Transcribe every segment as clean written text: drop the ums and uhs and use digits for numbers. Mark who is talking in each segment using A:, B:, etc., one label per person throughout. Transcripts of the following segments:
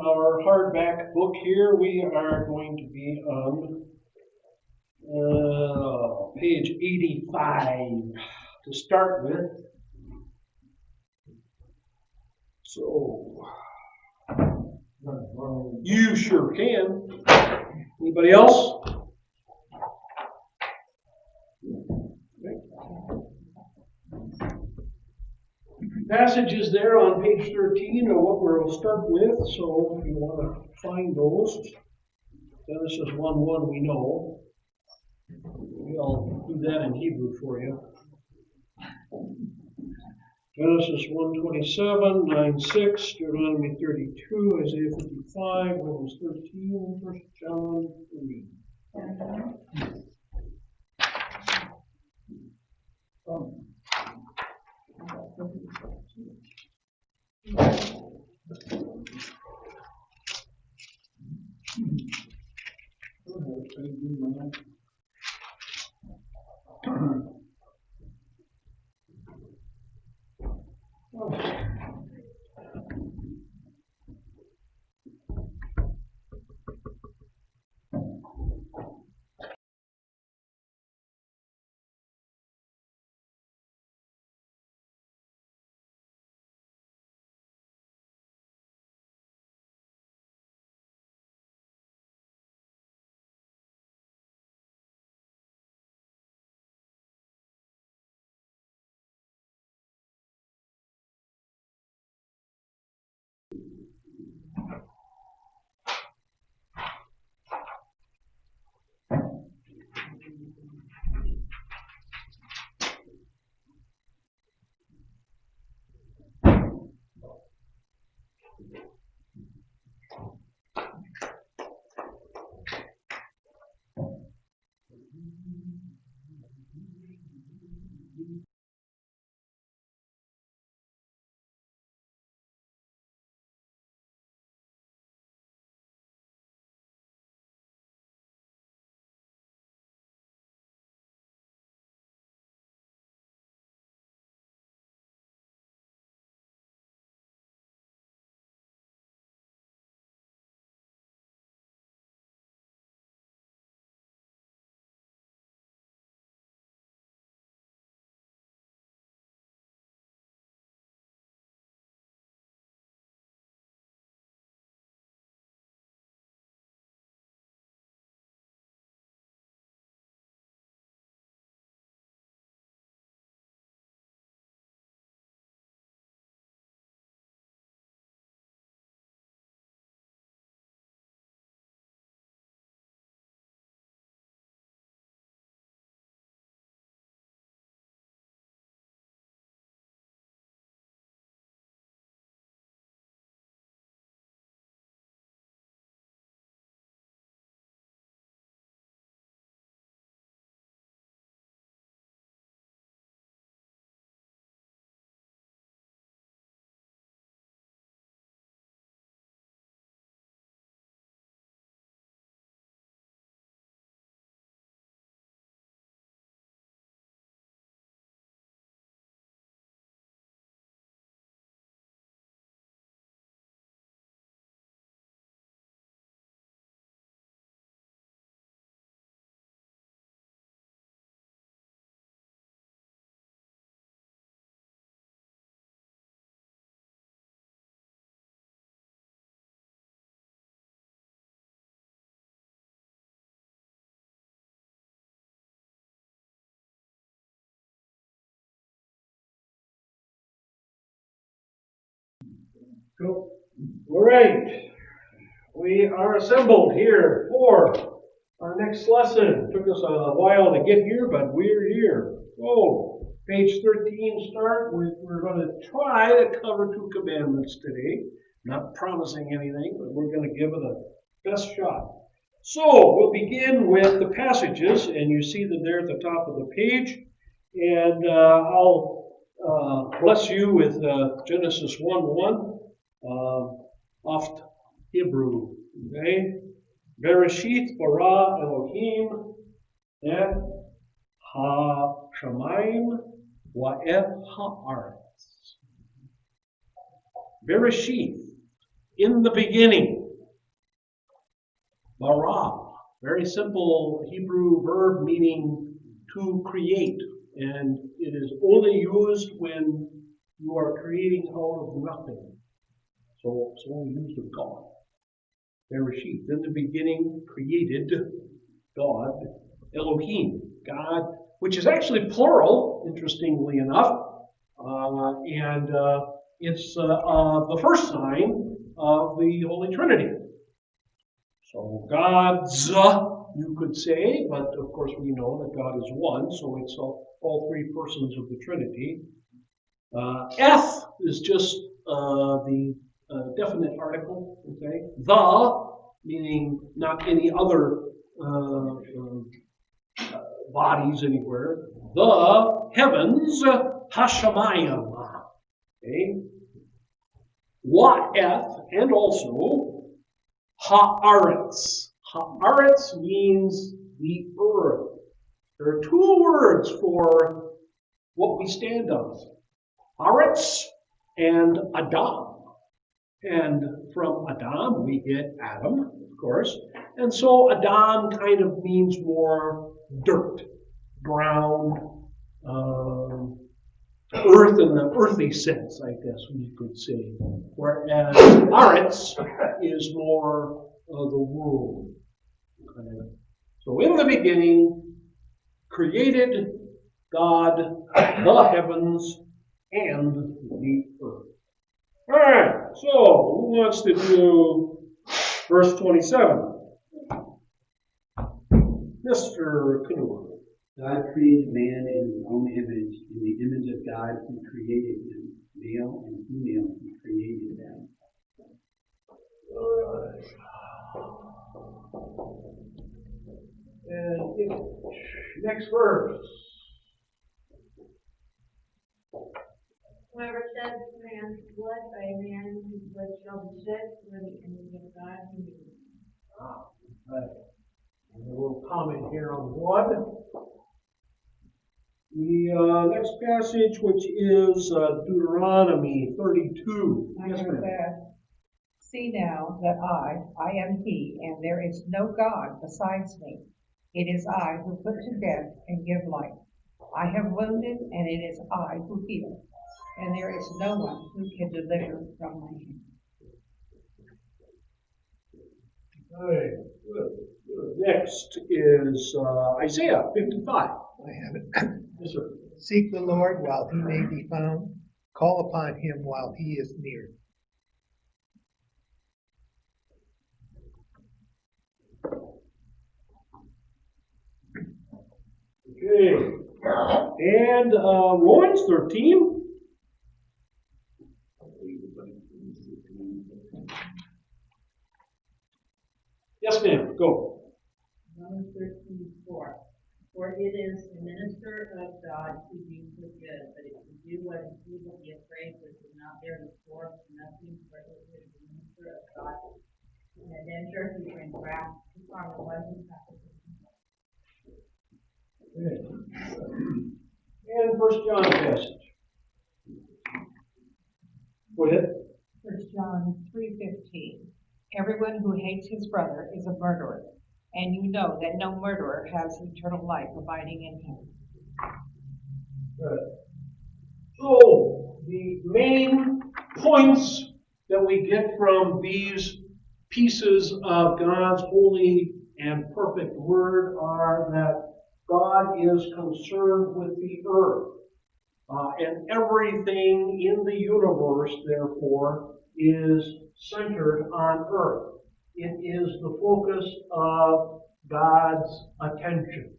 A: our hardback book here, we are going to be on page 85 to start with. So, you sure can. Anybody else? Passages there on page 13 are what we'll start with, so if you want to find those, Genesis 1:1 we know. I'll do that in Hebrew for you. Genesis 1:27, 9:6, Deuteronomy 32, Isaiah 55, Romans 13, 1 John 3. Cool. All right. We are assembled here for our next lesson. It took us a while to get here, but we're here. So, page 13 start. We're going to try to cover 2 commandments today. Not promising anything, but we're going to give it a best shot. So, we'll begin with the passages, and you see them there at the top of the page. And I'll bless you with Genesis 1:1. Off Hebrew, okay? Bereshit bara Elohim et ha-shamayim wa et ha'aretz. Bereshit, in the beginning. bara. Very simple Hebrew verb meaning to create. And it is only used when you are creating out of nothing. So it's only used of God. Bereshit, in the beginning, created God, Elohim, God, which is actually plural, interestingly enough. And it's the first sign of the Holy Trinity. So God's, you could say, but of course we know that God is one, so it's all three persons of the Trinity. Eth is just the definite article, okay? The, meaning not any other bodies anywhere. The heavens, Hashamayim, okay? Wa'eth, and also Haaretz. Haaretz means the earth. There are two words for what we stand on. Haaretz and Adam. And from Adam we get Adam, of course. And so Adam kind of means more dirt, ground, earth in the earthy sense, I guess we could say. Whereas Haaretz is more the world. Okay. So in the beginning, created God the heavens and the earth. All right, so who wants to do verse 27? Mr. Canoa.
B: God created man in his own image. In the image of God, he created him. Male and female, he created them.
A: All right. And next verse.
C: Whoever sheds man's blood, by man his blood shall be shed, for the image of God he made.
A: Right. And a little comment here on one. The next passage, which is Deuteronomy 32. Yes, ma'am.
D: See now that I am he, and there is no God besides me. It is I who put to death and give life. I have wounded, and it is I who heal, and there is no one who can deliver from my hand.
A: All right, good. Next is Isaiah 55.
E: I have it.
A: Yes, sir.
E: Seek the Lord while he may be found. Call upon him while he is near.
A: Okay. And Romans 13. Yes, ma'am. Go.
C: Romans 13:4. For it is the minister of God who do for good, but if you do what is evil, be afraid, for it is not there to store for nothing, for it is the minister of God. And then sure he brings wrath upon the one who practices.
A: And 1 John passage. Go ahead.
D: 1 John 3:15. Everyone who hates his brother is a murderer, and you know that no murderer has eternal life abiding in him.
A: Good. So, the main points that we get from these pieces of God's holy and perfect word are that God is concerned with the earth. And everything in the universe, therefore, is centered on earth. It is the focus of God's attention.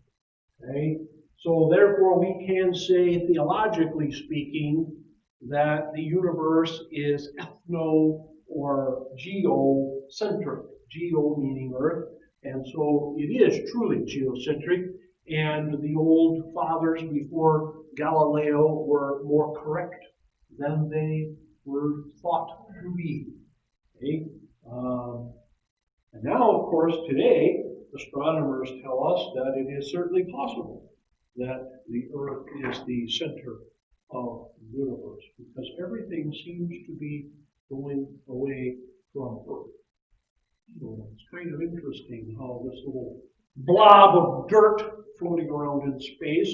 A: Okay? So therefore we can say, theologically speaking, that the universe is ethno or geocentric. Geo meaning earth, and so it is truly geocentric, and the old fathers before Galileo were more correct than they were thought to be. Okay? And now, of course, today, astronomers tell us that it is certainly possible that the Earth is the center of the universe, because everything seems to be going away from Earth. So it's kind of interesting how this little blob of dirt floating around in space,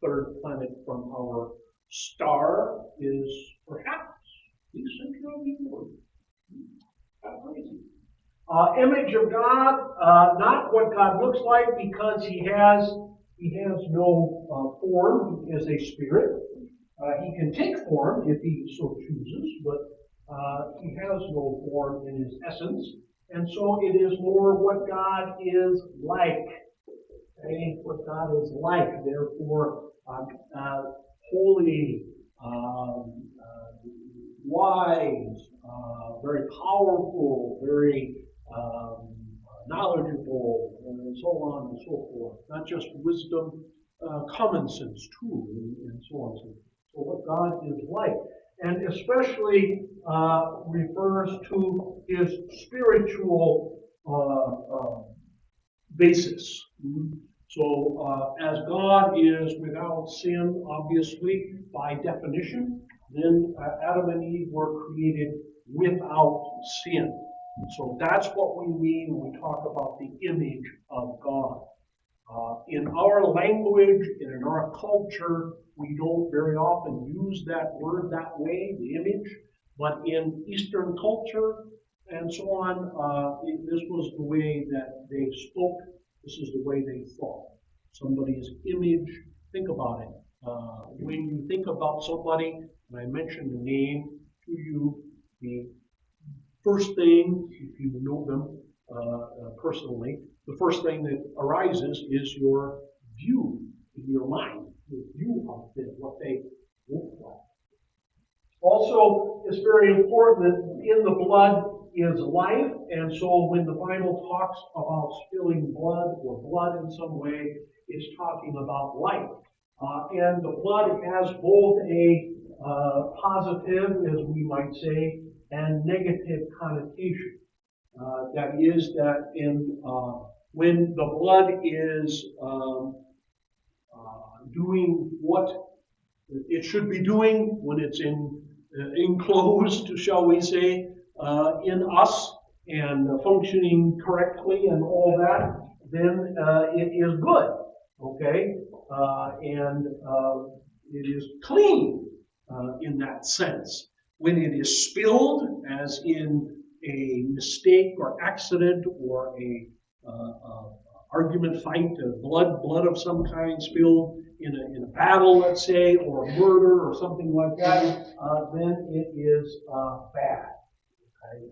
A: third planet from our star, is perhaps the center of the universe. That's crazy. Image of God, not what God looks like, because he has no form. He is a spirit. He can take form if he so chooses, but he has no form in his essence. And so it is more what God is like. Okay? What God is like. Therefore, holy, wise, very powerful, very knowledgeable, and so on and so forth. Not just wisdom, common sense too, and so on and so forth. So what God is like, and especially refers to his spiritual basis. So as God is without sin, obviously, by definition, then Adam and Eve were created without sin. So that's what we mean when we talk about the image of God. In our language and in our culture, we don't very often use that word that way, the image, but in Eastern culture and so on, this was the way that they spoke, this is the way they thought. Somebody's image, think about it. When you think about somebody, and I mentioned the name to you, the first thing, if you know them personally, the first thing that arises is your view in your mind, your view of them, what they look like. Also, it's very important that in the blood is life, and so when the Bible talks about spilling blood or blood in some way, it's talking about life. And the blood has both a positive, as we might say, and negative connotation. That is that when the blood is doing what it should be doing, when it's enclosed, shall we say, in us and functioning correctly and all that, then it is good, okay? And it is clean in that sense. When it is spilled, as in a mistake or accident or a argument, fight, blood of some kind spilled in a battle, let's say, or murder or something like that, then it is bad. Okay?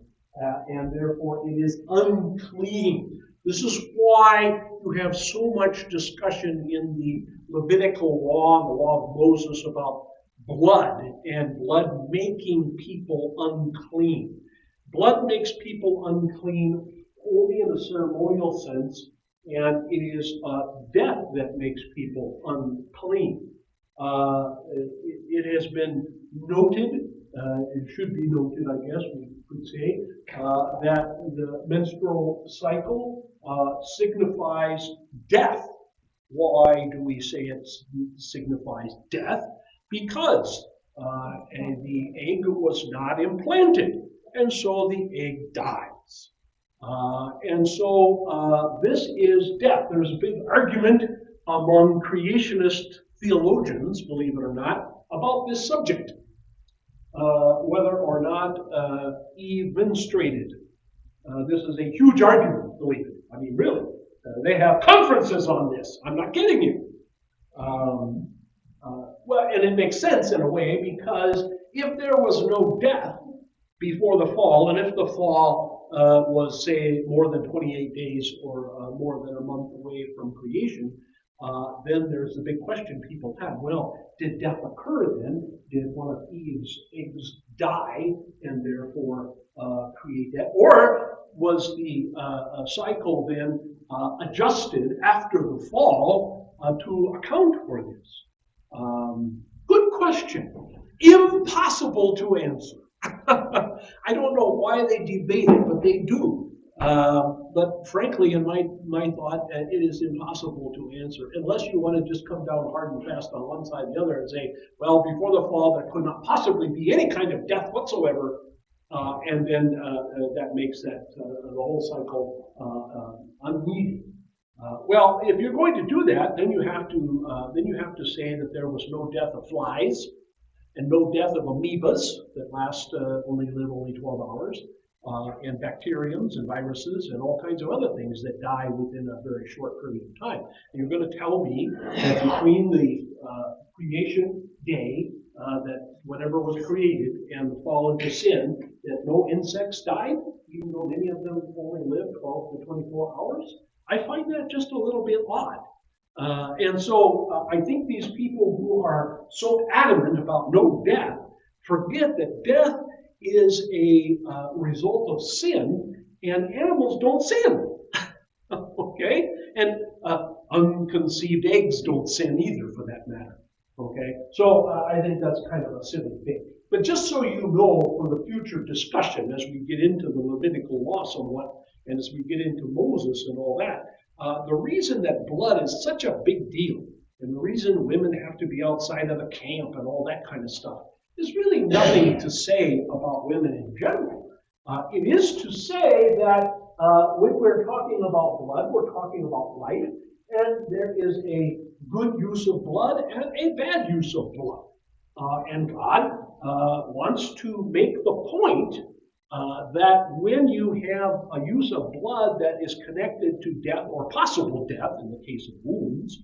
A: And therefore it is unclean. This is why you have so much discussion in the Levitical law, the law of Moses, about blood and blood making people unclean. Blood makes people unclean only in a ceremonial sense, and it is death that makes people unclean. It has been noted, it should be noted, I guess we could say, that the menstrual cycle signifies death. Why do we say it signifies death? Because the egg was not implanted, and so the egg dies. And so this is death. There's a big argument among creationist theologians, believe it or not, about this subject. Whether or not Eve menstruated. This is a huge argument, believe it. I mean, really. They have conferences on this. I'm not kidding you. Well, and it makes sense in a way, because if there was no death before the fall, and if the fall was, say, more than 28 days or more than a month away from creation, then there's the big question people have. Well, did death occur then? Did one of Eve's eggs die and therefore create death? Or was the cycle then adjusted after the fall to account for this? Good question. Impossible to answer. I don't know why they debate it, but they do. But frankly, in my thought, it is impossible to answer, unless you want to just come down hard and fast on one side or the other and say, well, before the fall, there could not possibly be any kind of death whatsoever. And then that makes that the whole cycle unneeded. Well, if you're going to do that, then you have to say that there was no death of flies and no death of amoebas that live only 12 hours, and bacteriums and viruses and all kinds of other things that die within a very short period of time. And you're going to tell me that between the creation day, that whatever was created, and the fall into sin, that no insects died, even though many of them only lived 12 to 24 hours? I find that just a little bit odd. And so I think these people who are so adamant about no death forget that death is a result of sin, and animals don't sin. Okay? And unconceived eggs don't sin either, for that matter. Okay? So I think that's kind of a silly thing. But just so you know, for the future discussion, as we get into the Levitical law somewhat, and as we get into Moses and all that, the reason that blood is such a big deal, and the reason women have to be outside of the camp and all that kind of stuff, is really nothing to say about women in general. It is to say that when we're talking about blood, we're talking about life, and there is a good use of blood and a bad use of blood. And God wants to make the point that when you have a use of blood that is connected to death or possible death, in the case of wounds,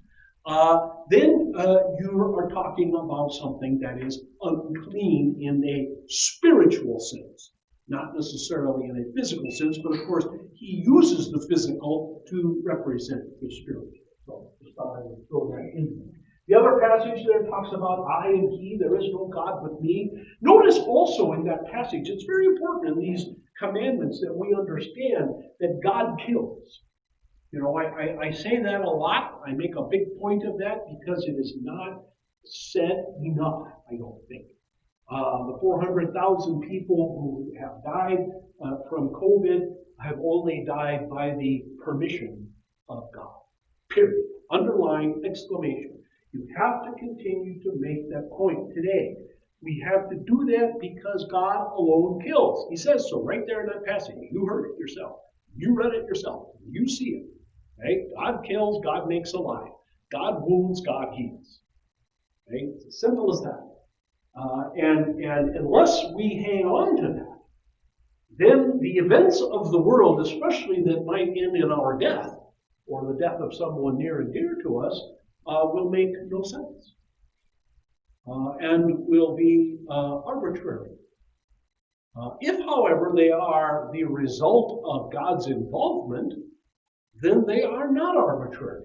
A: then you are talking about something that is unclean in a spiritual sense, not necessarily in a physical sense, but of course he uses the physical to represent the spiritual. So just thought I would throw that in there. The other passage there talks about I and he, there is no God but me. Notice also in that passage, it's very important in these commandments that we understand that God kills. You know, I say that a lot. I make a big point of that because it is not said enough, I don't think. The 400,000 people who have died from COVID have only died by the permission of God. Period. Underline, exclamation. You have to continue to make that point today. We have to do that because God alone kills. He says so right there in that passage. You heard it yourself. You read it yourself. You see it. Okay? God kills, God makes alive. God wounds, God heals. Okay? It's as simple as that. And unless we hang on to that, then the events of the world, especially that might end in our death, or the death of someone near and dear to us, will make no sense. And will be arbitrary. If, however, they are the result of God's involvement, then they are not arbitrary,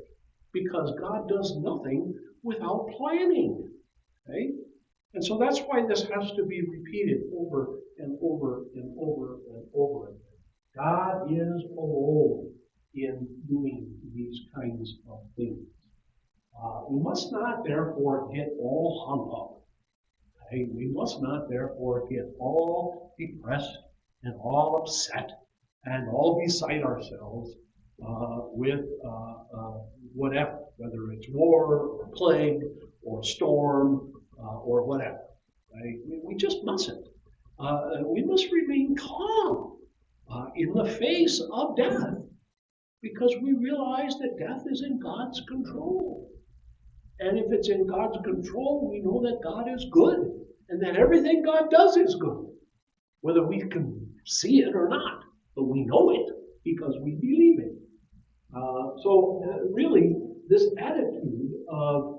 A: because God does nothing without planning. Okay? And so that's why this has to be repeated over and over and over and over again. God is alone in doing these kinds of things. We must not, therefore, get all hung up. Okay? We must not, therefore, get all depressed and all upset and all beside ourselves with whatever, whether it's war or plague or storm or whatever. Right? We just mustn't. We must remain calm in the face of death, because we realize that death is in God's control. And if it's in God's control, we know that God is good, and that everything God does is good, whether we can see it or not. But we know it because we believe it. So really, this attitude of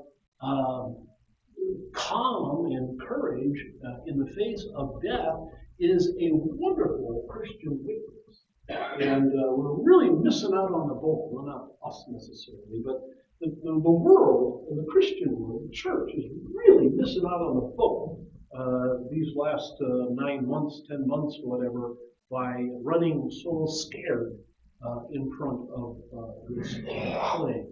A: calm and courage in the face of death is a wonderful Christian witness. And we're really missing out on the boat. Well, not us necessarily, but the world, the Christian world, the church, is really missing out on the boat these last 9 months, 10 months, whatever, by running so scared in front of this plague.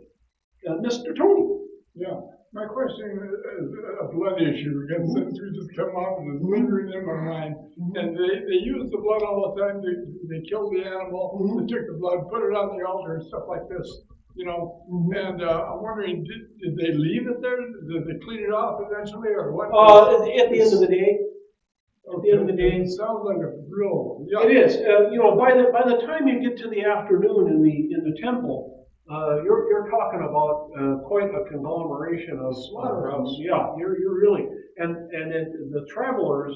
A: Mr. Tony.
F: Yeah, my question is a blood issue. Again, since we just come up and it's lingering in my mind. And they use the blood all the time. They kill the animal, they took the blood, put it on the altar and stuff like this. You know, and I'm wondering, did they leave it there? Did they clean it off eventually, or what?
A: At the end of the day, at the end of the day.
F: It sounds like a real, yeah.
A: It is. By the time you get to the afternoon in the temple, you're talking about quite a conglomeration of
F: Slaughterhouse.
A: Yeah, you're really the travelers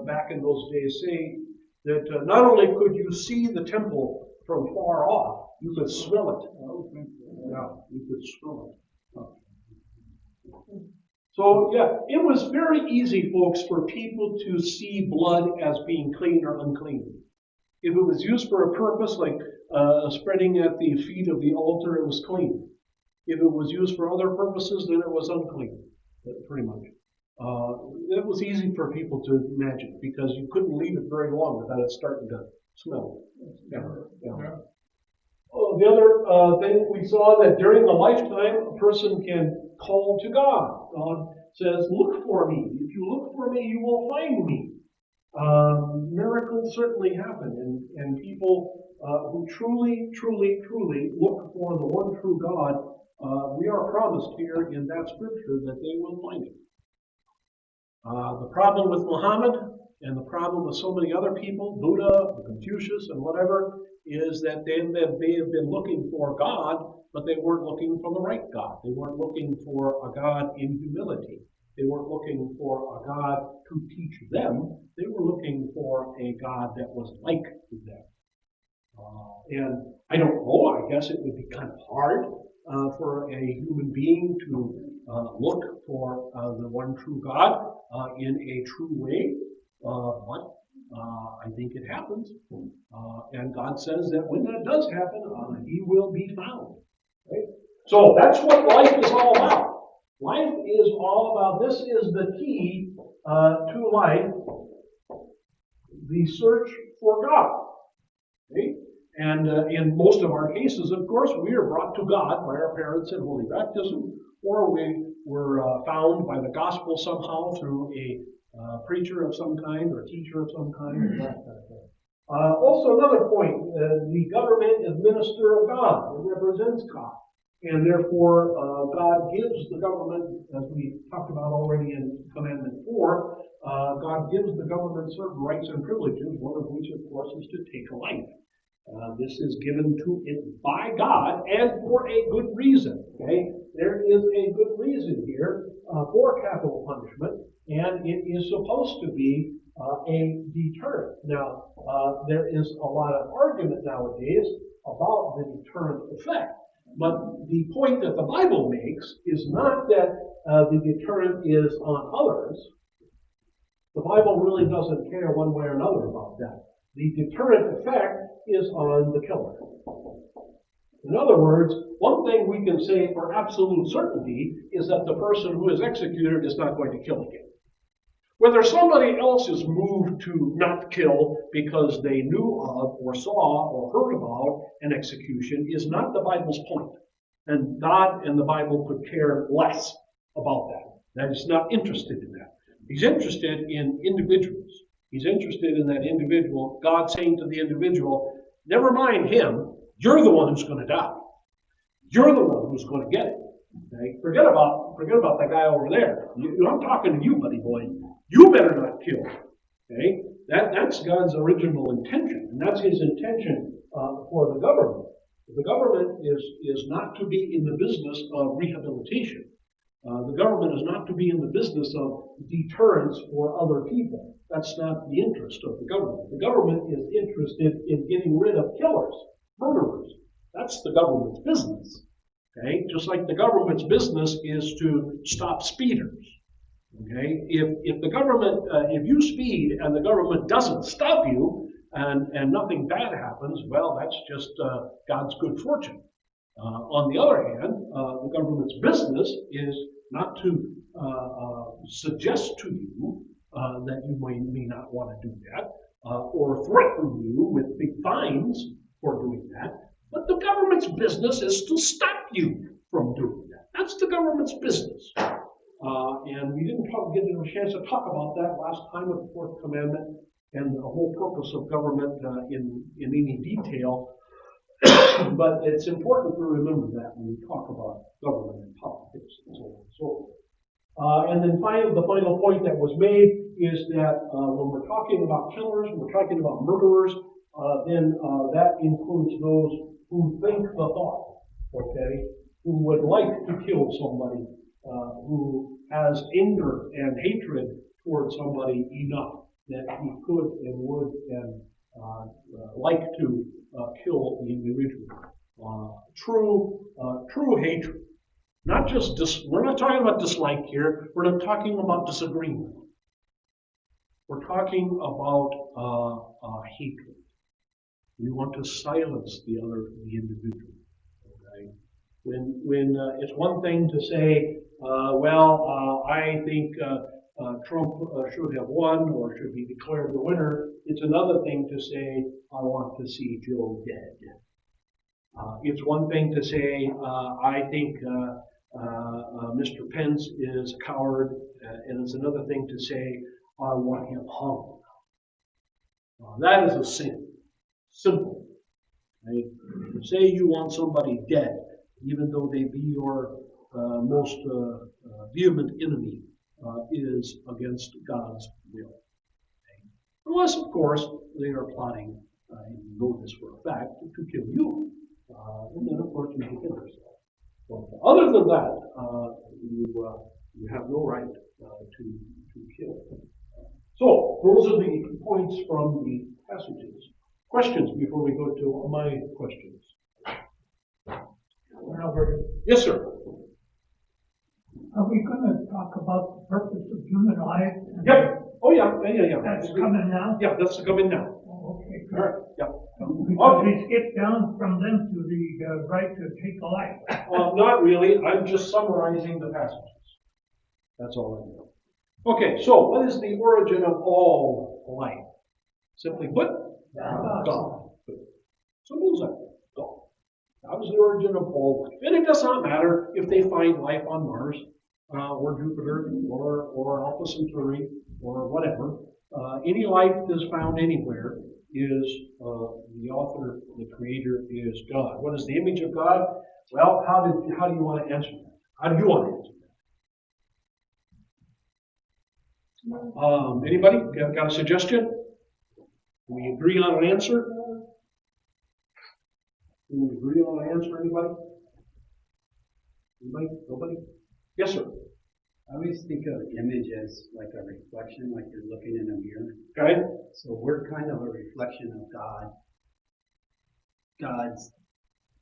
A: back in those days say that not only could you see the temple from far off, you could smell it. Yeah, you could smell it. So yeah, it was very easy, folks, for people to see blood as being clean or unclean. If it was used for a purpose like spreading at the feet of the altar, it was clean. If it was used for other purposes, then it was unclean, pretty much. It was easy for people to imagine because you couldn't leave it very long without it starting to smell. Yeah. Oh, the other thing we saw that during a lifetime, a person can call to God. God says, "Look for me. If you look for me, you will find me." Miracles certainly happen, and people who truly look for the one true God, we are promised here in that scripture that they will find Him. The problem with Muhammad and the problem with so many other people, Buddha, Confucius, and whatever, is that they have been looking for God, but they weren't looking for the right God. They weren't looking for a God in humility. They weren't looking for a God to teach them. They were looking for a God that was like them. And I don't know, I guess it would be kind of hard for a human being to look for the one true God in a true way, but I think it happens. And God says that when that does happen, He will be found. Right? So that's what life is all about. Life is all about, this is the key to life, the search for God. Okay? And in most of our cases, of course, we are brought to God by our parents in holy baptism, or we were found by the gospel somehow through a preacher of some kind or teacher of some kind, or that kind of thing. Also, another point, the government is minister of God. It represents God. And therefore, God gives the government, as we talked about already in Commandment 4, God gives the government certain rights and privileges, one of which, of course, is to take a life. This is given to it by God and for a good reason. Okay? There is a good reason here for capital punishment, and it is supposed to be a deterrent. Now, there is a lot of argument nowadays about the deterrent effect. But the point that the Bible makes is not that the deterrent is on others. The Bible really doesn't care one way or another about that. The deterrent effect is on the killer. In other words, one thing we can say for absolute certainty is that the person who is executed is not going to kill again. Whether somebody else is moved to not kill because they knew of or saw or heard about an execution is not the Bible's point. And God and the Bible could care less about that. That He's not interested in that. He's interested in individuals. He's interested in that individual, God saying to the individual, never mind him, you're the one who's going to die. You're the one who's going to get it. Okay? Forget about that guy over there. I'm talking to you, buddy boy. You better not kill. Okay? That's God's original intention, and that's His intention for the government. The government is not to be in the business of rehabilitation. The government is not to be in the business of deterrence for other people. That's not the interest of the government. The government is interested in getting rid of killers, murderers. That's the government's business. Okay? Just like the government's business is to stop speeders. Okay? If the government, if you speed and the government doesn't stop you and nothing bad happens, well, that's just God's good fortune. On the other hand, the government's business is not to suggest to you that you may not want to do that, or threaten you with big fines for doing that. But the government's business is to stop you from doing that. That's the government's business. And we didn't get a chance to talk about that last time with the Fourth Commandment and the whole purpose of government in any detail. But it's important to remember that when we talk about government and politics and so on and so forth. And then the final point that was made is that when we're talking about killers, when we're talking about murderers, then that includes those who think the thought, okay, who would like to kill somebody, who has anger and hatred towards somebody enough that he could and would and like to kill the individual. True hatred. Not just we're not talking about dislike here. We're not talking about disagreement. We're talking about hatred. We want to silence the individual. Okay? When it's one thing to say, I think Trump should have won or should be declared the winner. It's another thing to say, I want to see Joe dead. It's one thing to say, I think Mr. Pence is a coward, and it's another thing to say, I want him hung. That is a sin. Simple. Right? To say you want somebody dead, even though they be your most vehement enemy, is against God's will. Okay? Unless, of course, they are plotting, and you know this for a fact, to kill you. And then, of course, you defend yourself. But other than that, you have no right to kill. So, those are the points from the passages. Questions before we go to my questions?
E: Robert,
A: Yes, sir.
E: are we gonna talk about the purpose of human life?
A: Yep. Oh, yeah.
E: That's coming now?
A: Yeah, that's coming now.
E: Oh, okay,
A: All right. Yeah.
E: because we skipped down from them to the right to take a life.
A: Not really. I'm just summarizing the passages. That's all I know. Okay, so what is the origin of all life? Simply put, God. Simple as that. God. That was the origin of all life. And it does not matter if they find life on Mars, or Jupiter, or Alpha Centauri, or whatever. Any life that is found anywhere is the author, the creator is God. What is the image of God? Well, how do you want to answer that? How do you want to answer that? Anybody got a suggestion? Do we agree on an answer? Do we agree on an answer, anybody? Anybody? Nobody? Yes, sir.
B: I always think of image as like a reflection, like you're looking in a mirror.
A: Okay.
B: So we're kind of a reflection of God. God's.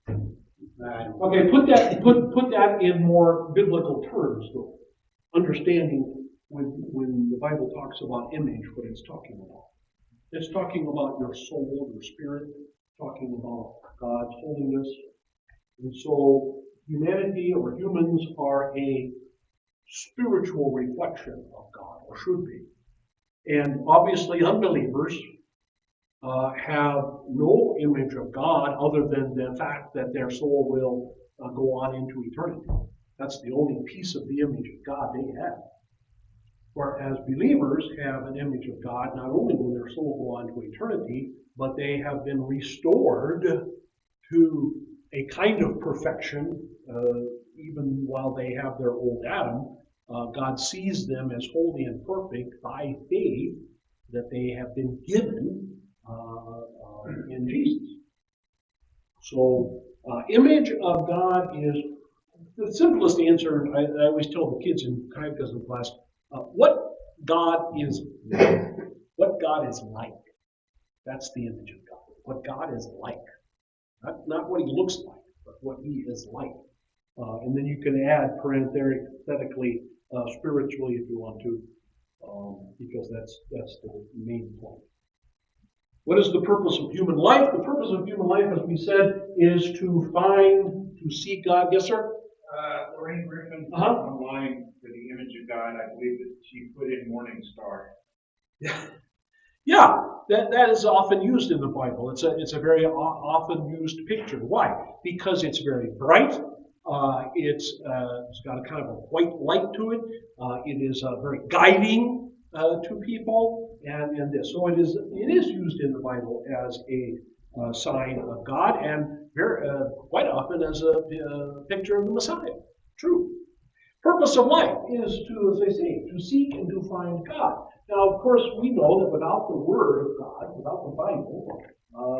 A: Okay, put that in more biblical terms, though. Understanding when the Bible talks about image, what it's talking about. It's talking about your soul, your spirit, talking about God's holiness. And so humanity or humans are a spiritual reflection of God, or should be. And obviously unbelievers have no image of God other than the fact that their soul will go on into eternity. That's the only piece of the image of God they have. Whereas believers have an image of God, not only will their soul go on to eternity, but they have been restored to a kind of perfection, even while they have their old Adam. God sees them as holy and perfect by faith that they have been given in Jesus. So, image of God is the simplest answer. I always tell the kids in catechism class, what God is like. That's the image of God. What God is like. Not what he looks like, but what he is like. And then you can add parenthetically, spiritually if you want to, because that's the main point. What is the purpose of human life? The purpose of human life, as we said, is to seek God. Yes, sir?
G: Lorraine Griffin, online for the image of God, I believe that she put in morning star.
A: Yeah, that is often used in the Bible. It's a very often used picture. Why? Because it's very bright. It's got a kind of a white light to it. It is very guiding to people, and this. So it is used in the Bible as a sign of God, and very quite often as a picture of the Messiah. True. Purpose of life is to, as I say, to seek and to find God. Now, of course, we know that without the Word of God, without the Bible,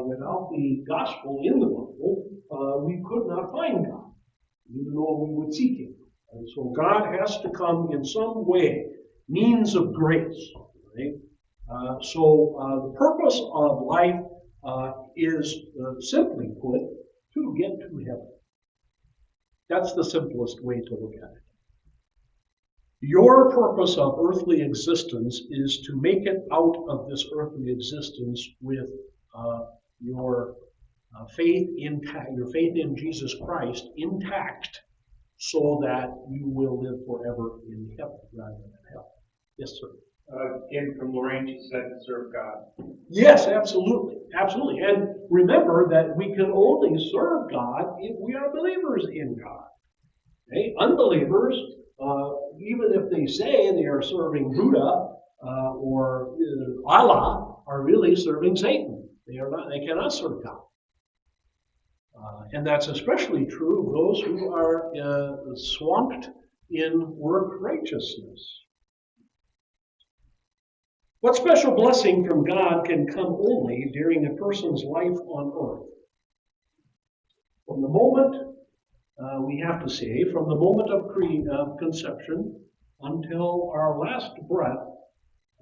A: without the gospel in the Bible, we could not find God, even though we would seek Him. And so God has to come in some way, means of grace. Right? So the purpose of life is, simply put, to get to heaven. That's the simplest way to look at it. Your purpose of earthly existence is to make it out of this earthly existence with your faith intact, your faith in Jesus Christ intact, so that you will live forever in heaven rather than hell. Yes, sir.
G: Again, from Lorraine, she said to serve God.
A: Yes, absolutely, absolutely. And remember that we can only serve God if we are believers in God. Okay? Unbelievers, even if they say they are serving Buddha or Allah, are really serving Satan. They are not. They cannot serve God. And that's especially true of those who are swamped in work righteousness. What special blessing from God can come only during a person's life on earth? From the moment, we have to say, from the moment of conception until our last breath,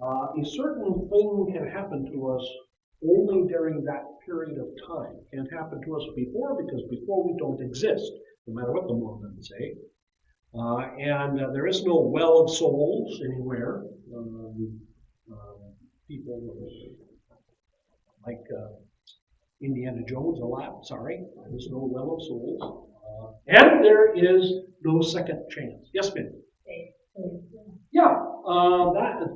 A: a certain thing can happen to us only during that period of time. It can't happen to us before, because before we don't exist, no matter what the Mormons say. And there is no well of souls anywhere. People like Indiana Jones a lot, sorry. There's no well of souls. And there is no second chance. Yes, ma'am? Yeah,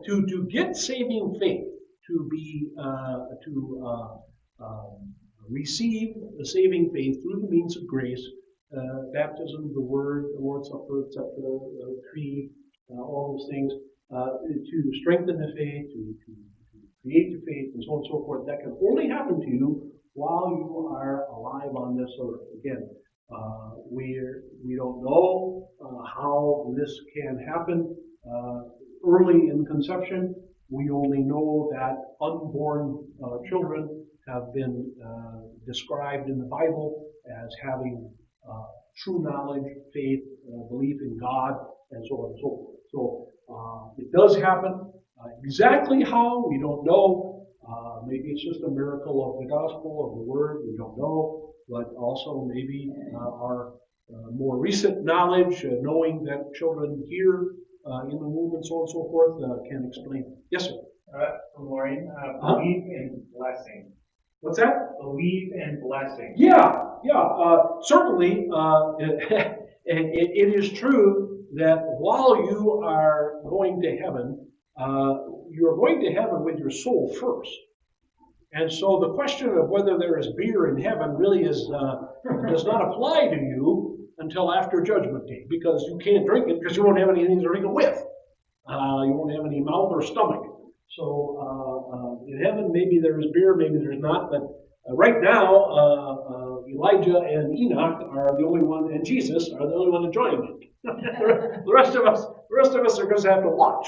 A: to get saving faith, to be receive the saving faith through the means of grace, baptism, the Word, the Lord's Supper, etc., creed, all those things, to strengthen the faith, to create the faith, and so on and so forth. That can only happen to you while you are alive on this earth. Again, we don't know how this can happen early in conception. We only know that unborn children have been described in the Bible as having true knowledge, faith, belief in God, and so on and so forth. So it does happen. Exactly how, we don't know. Maybe it's just a miracle of the gospel, of the Word, we don't know. But also maybe our more recent knowledge, knowing that children hear in the womb and so on and so forth, can explain it. Yes, sir?
G: From Lorraine, belief and blessing.
A: What's that?
G: Belief and blessing.
A: Yeah. Certainly, it is true that while you are going to heaven, you're going to heaven with your soul first. And so the question of whether there is beer in heaven really does not apply to you until after Judgment Day, because you can't drink it because you won't have anything to drink it with. You won't have any mouth or stomach. So in heaven, maybe there is beer, maybe there's not. But right now, Elijah and Enoch are the only one, and Jesus are the only one enjoying it. The rest of us are going to have to watch.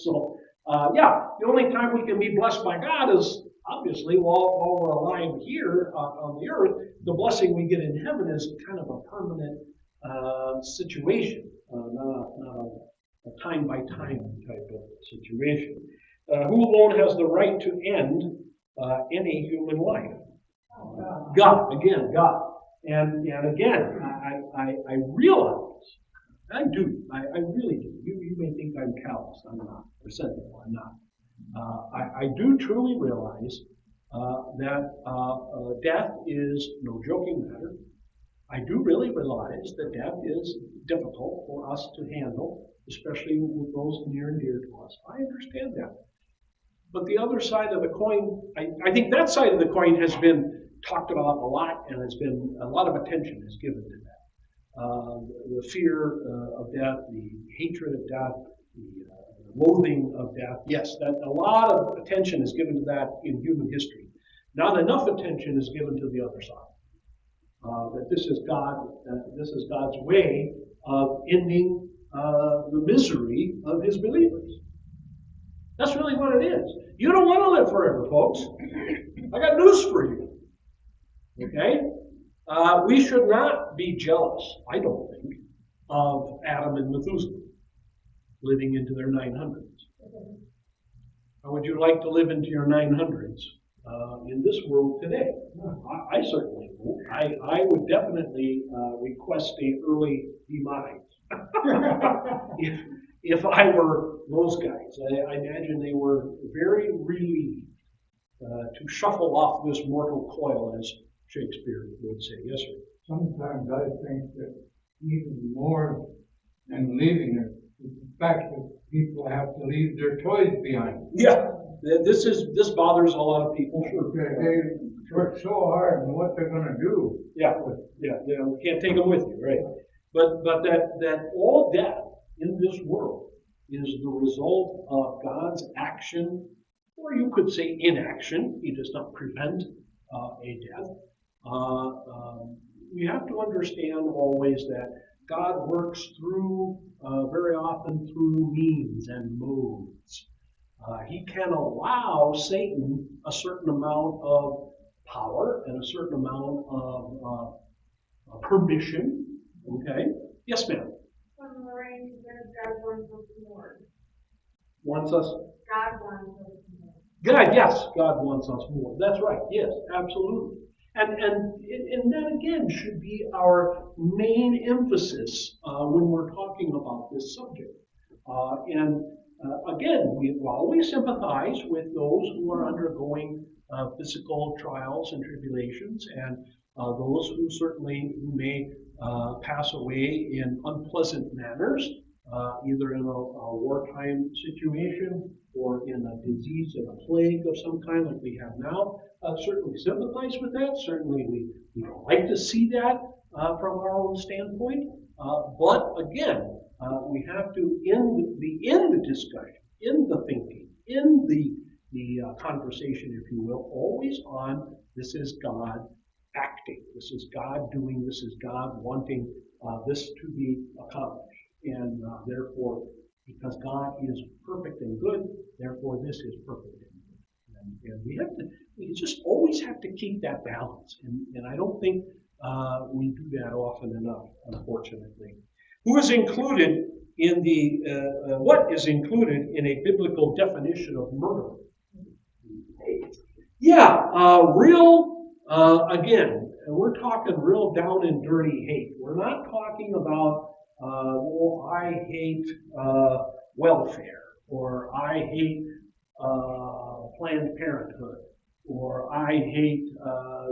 A: So the only time we can be blessed by God is obviously while we're alive here on the earth. The blessing we get in heaven is kind of a permanent situation, not a time by time type of situation. Who alone has the right to end any human life? God, again, God. And again, I realize, I do, I really do. You may think I'm callous, I'm not. Resentful, I'm not. I do truly realize that death is no joking matter. I do really realize that death is difficult for us to handle, especially with those near and dear to us. I understand that. But the other side of the coin, I think that side of the coin has been talked about a lot, and has been a lot of attention is given to that. The fear of death, the hatred of death, the loathing of death. Yes, that a lot of attention is given to that in human history. Not enough attention is given to the other side. That this is God's way of ending the misery of his believers. That's really what it is. You don't want to live forever, folks. I got news for you. Okay? We should not be jealous, I don't think, of Adam and Methuselah living into their 900s. How would you like to live into your 900s in this world today? I certainly would. I would definitely request an early demise if I were those guys. I imagine they were very relieved to shuffle off this mortal coil, as Shakespeare would say. Yes, sir.
H: Sometimes I think that even more than leaving it, is the fact that people have to leave their toys behind.
A: Yeah, this bothers a lot of people. Sure.
H: They work so hard on what they're going to do.
A: Yeah, you can't take them with you, right? But that all death in this world is the result of God's action, or you could say inaction. He does not prevent a death. We have to understand always that God works through, very often through means and modes. He can allow Satan a certain amount of power and a certain amount of permission. Okay? Yes, ma'am.
I: Lorraine, God wants us more.
A: Wants us?
I: God wants us more.
A: God, yes, God wants us more. That's right. Yes, absolutely. And that again should be our main emphasis when we're talking about this subject. Again, we always sympathize with those who are undergoing physical trials and tribulations, and those who certainly may pass away in unpleasant manners, either in a wartime situation or in a disease and a plague of some kind like we have now. Certainly sympathize with that. Certainly we don't like to see that from our own standpoint. But again, we have to end the discussion, in the thinking, in the conversation, if you will, always on this is God acting, this is God doing, this is God wanting this to be accomplished. And therefore, because God is perfect and good, therefore this is perfect and good. And we just always have to keep that balance. And I don't think we do that often enough, unfortunately. Who is included in what is included in a biblical definition of murder? Yeah, again, we're talking real down and dirty hate. We're not talking about, I hate welfare, or I hate Planned Parenthood, or I hate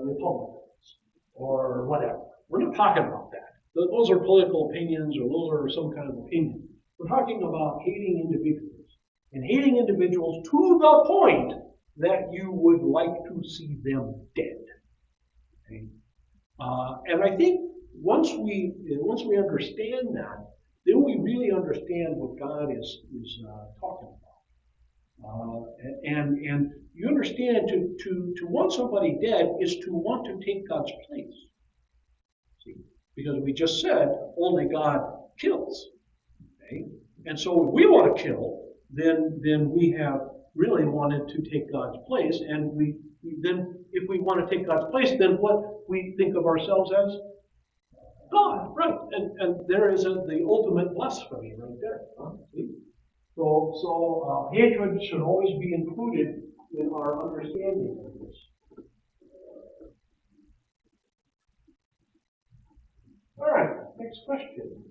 A: Republicans, or whatever. We're not talking about that. Those are political opinions, or those are some kind of opinion. We're talking about hating individuals, and hating individuals to the point that you would like to see them dead. Okay? And I think once we understand that, then we really understand what God is talking about. And you understand to want somebody dead is to want to take God's place. See? Because we just said only God kills. Okay? And so if we want to kill, then we have really wanted to take God's place, and then if we want to take God's place, then what we think of ourselves as? God, right? And there is the ultimate blasphemy right there. Huh? See? So hatred should always be included in our understanding of this. All right, next question.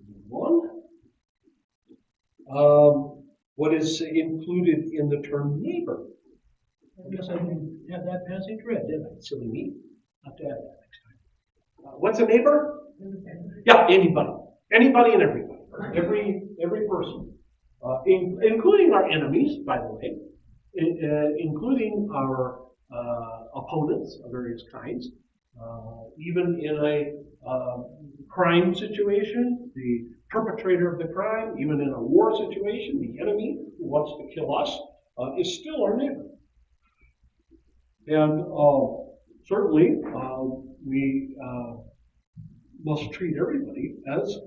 A: What is included in the term neighbor? I guess I didn't have that passage read, did I? Silly me. I'll have to add that next time. What's a neighbor? Yeah, anybody. Anybody and everybody. Every person. Including our enemies, by the way. Including our opponents of various kinds. Even in a crime situation, the perpetrator of the crime, even in a war situation, the enemy who wants to kill us is still our neighbor. And certainly we must treat everybody as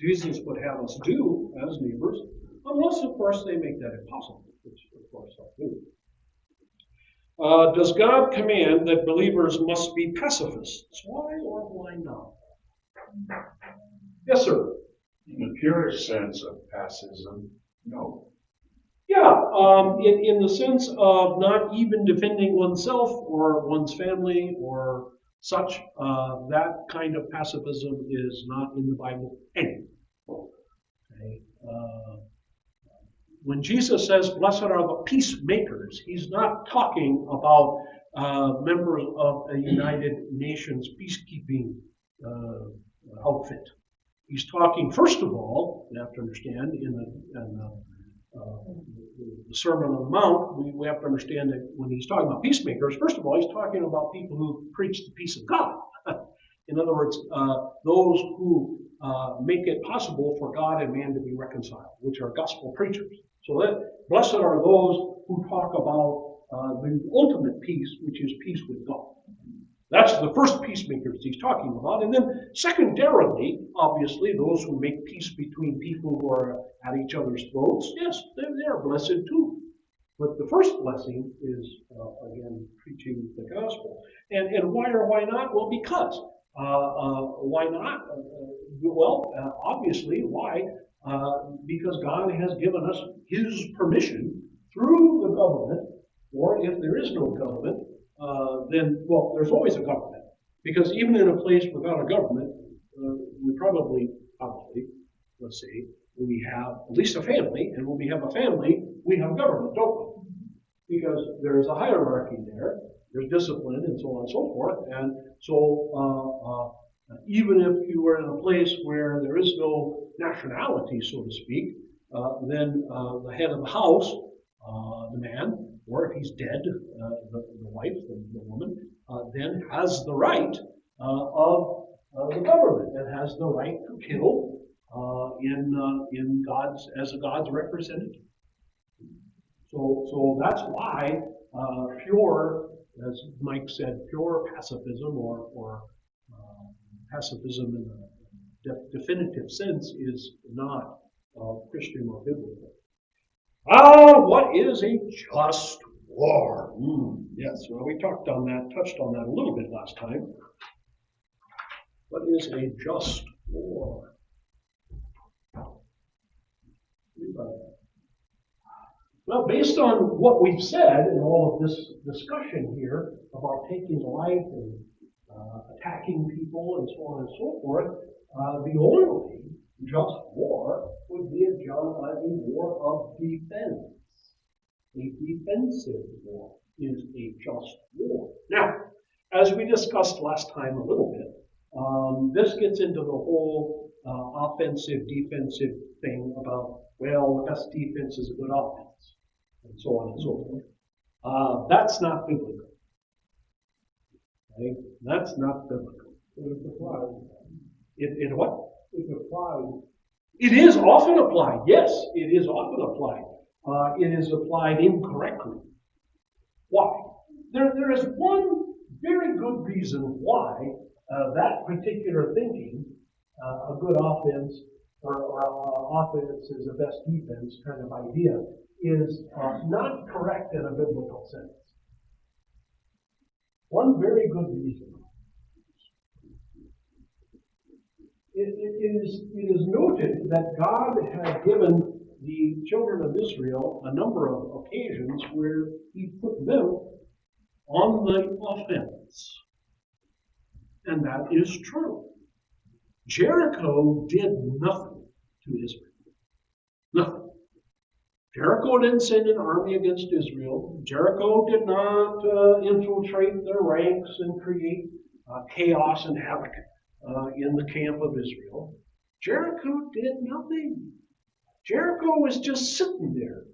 A: Jesus would have us do as neighbors, unless, of course, they make that impossible, which, of course, they'll do. Does God command that believers must be pacifists? Why or why not? Yes, sir.
J: In the purest sense of pacifism, no.
A: Yeah, in the sense of not even defending oneself or one's family or such, that kind of pacifism is not in the Bible anywhere. Okay? When Jesus says, "Blessed are the peacemakers," he's not talking about members of a United Nations peacekeeping outfit. He's talking, first of all, you have to understand, in the Sermon on the Mount, we have to understand that when he's talking about peacemakers, first of all, he's talking about people who preach the peace of God. In other words, those who make it possible for God and man to be reconciled, which are gospel preachers. So that blessed are those who talk about the ultimate peace, which is peace with God. That's the first peacemakers he's talking about. And then secondarily, obviously, those who make peace between people who are at each other's throats, yes, they're blessed too. But the first blessing is, again, preaching the gospel. And why or why not? Well, because. Why not? Obviously, why? Because God has given us His permission through the government, or if there is no government, then, well, there's always a government. Because even in a place without a government, we probably, let's say, we have at least a family, and when we have a family, we have government, don't we? Because there's a hierarchy there, there's discipline, and so on and so forth, and so even if you are in a place where there is no nationality, so to speak, then the head of the house, the man, or if he's dead, the wife, the woman, then has the right of the government and has the right to kill in God's as a God's representative. So that's why pure, as Mike said, pure pacifism or pacifism in the definitive sense is not Christian or biblical. What is a just war? Yes, well, we touched on that a little bit last time. What is a just war? Well, based on what we've said in all of this discussion here about taking life and attacking people and so on and so forth, the only just war would be a war of defense. A defensive war is a just war. Now, as we discussed last time a little bit, this gets into the whole offensive, defensive thing about, well, the best defense is a good offense, and so on and so forth. That's not biblical. Okay? That's not biblical. It applies. It what? It applies. It is often applied. Yes, it is often applied. It is applied incorrectly. Why? There is one very good reason why that particular thinking, a good offense or offense is the best defense kind of idea, is not correct in a biblical sense. One very good reason. It is noted that God had given the children of Israel a number of occasions where He put them on the offense. And that is true. Jericho did nothing to Israel. Nothing. Jericho didn't send an army against Israel. Jericho did not infiltrate their ranks and create chaos and havoc in the camp of Israel. Jericho did nothing. Jericho was just sitting there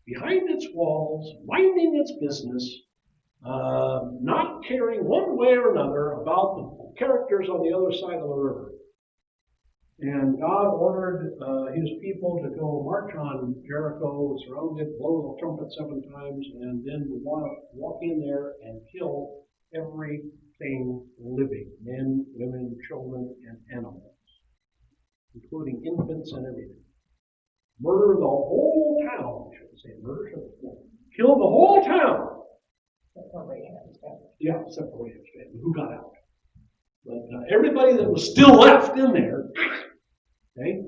A: behind its walls, minding its business, not caring one way or another about the characters on the other side of the river. And God ordered His people to go march on Jericho, surround it, blow the trumpet 7 times, and then walk in there and kill everything living, men, women, children, and animals. including infants and everything. Murder the whole town, I shouldn't say murder, kill the whole town. Yeah, except for Rahab's family, who got out. But everybody that was still left in there, okay,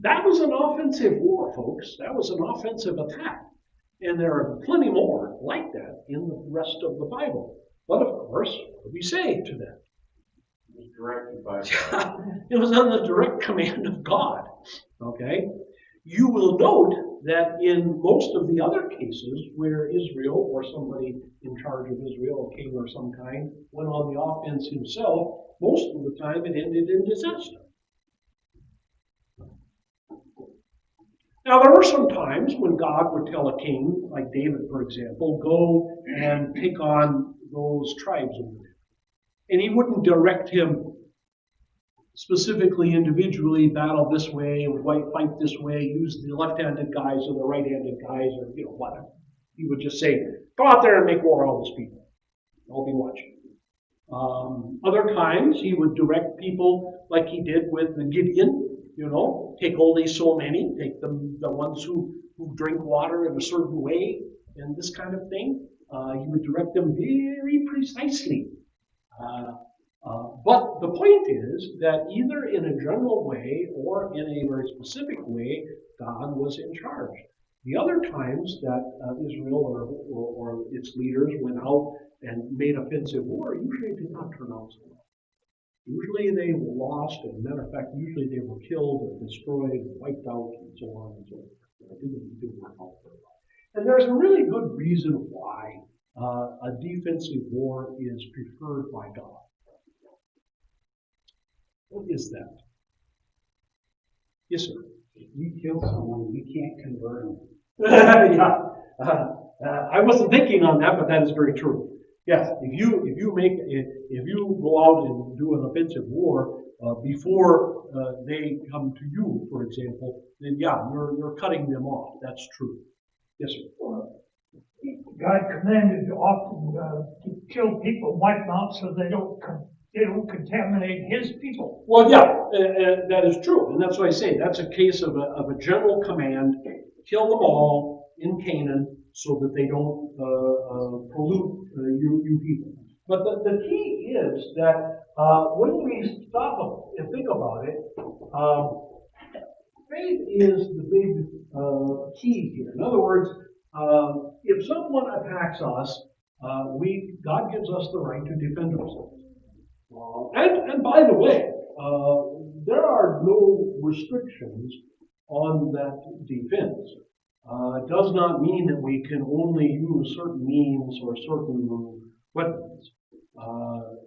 A: that was an offensive war, folks. That was an offensive attack. And there are plenty more like that in the rest of the Bible. But of course, what do we say to that?
J: It was directed by God.
A: It was on the direct command of God. Okay? You will note that in most of the other cases where Israel or somebody in charge of Israel, a king or some kind, went on the offense himself, most of the time it ended in disaster. Now, there were some times when God would tell a king, like David, for example, go and take on those tribes over there. And he wouldn't direct him specifically, individually, battle this way, fight this way, use the left-handed guys or the right-handed guys, or, whatever. He would just say, go out there and make war on those people. I'll be watching. Other times, he would direct people like he did with Gideon, take only so many, take the ones who drink water in a certain way, and this kind of thing. He would direct them very precisely. But the point is that either in a general way or in a very specific way, God was in charge. The other times that Israel or its leaders went out and made offensive war usually did not turn out so well. Usually they were lost, and matter of fact, usually they were killed or destroyed and wiped out and so on and so forth. It didn't work out very well. And there's a really good reason why a defensive war is preferred by God. What is that? Yes, sir.
B: If we kill someone, we can't convert them.
A: Yeah. I wasn't thinking on that, but that is very true. Yes, if you go out and do an offensive war before they come to you, for example, then yeah, you're cutting them off. That's true. Yes, sir.
E: God commanded often to kill people, wipe them out, so they don't contaminate His people.
A: Well, yeah, that is true, and that's what I say. That's a case of a general command: kill them all in Canaan, so that they don't pollute you people. But the key is that when we stop and think about it, faith is the big key here. In other words, if someone attacks us, God gives us the right to defend ourselves. And by the way, there are no restrictions on that defense. It does not mean that we can only use certain means or certain weapons.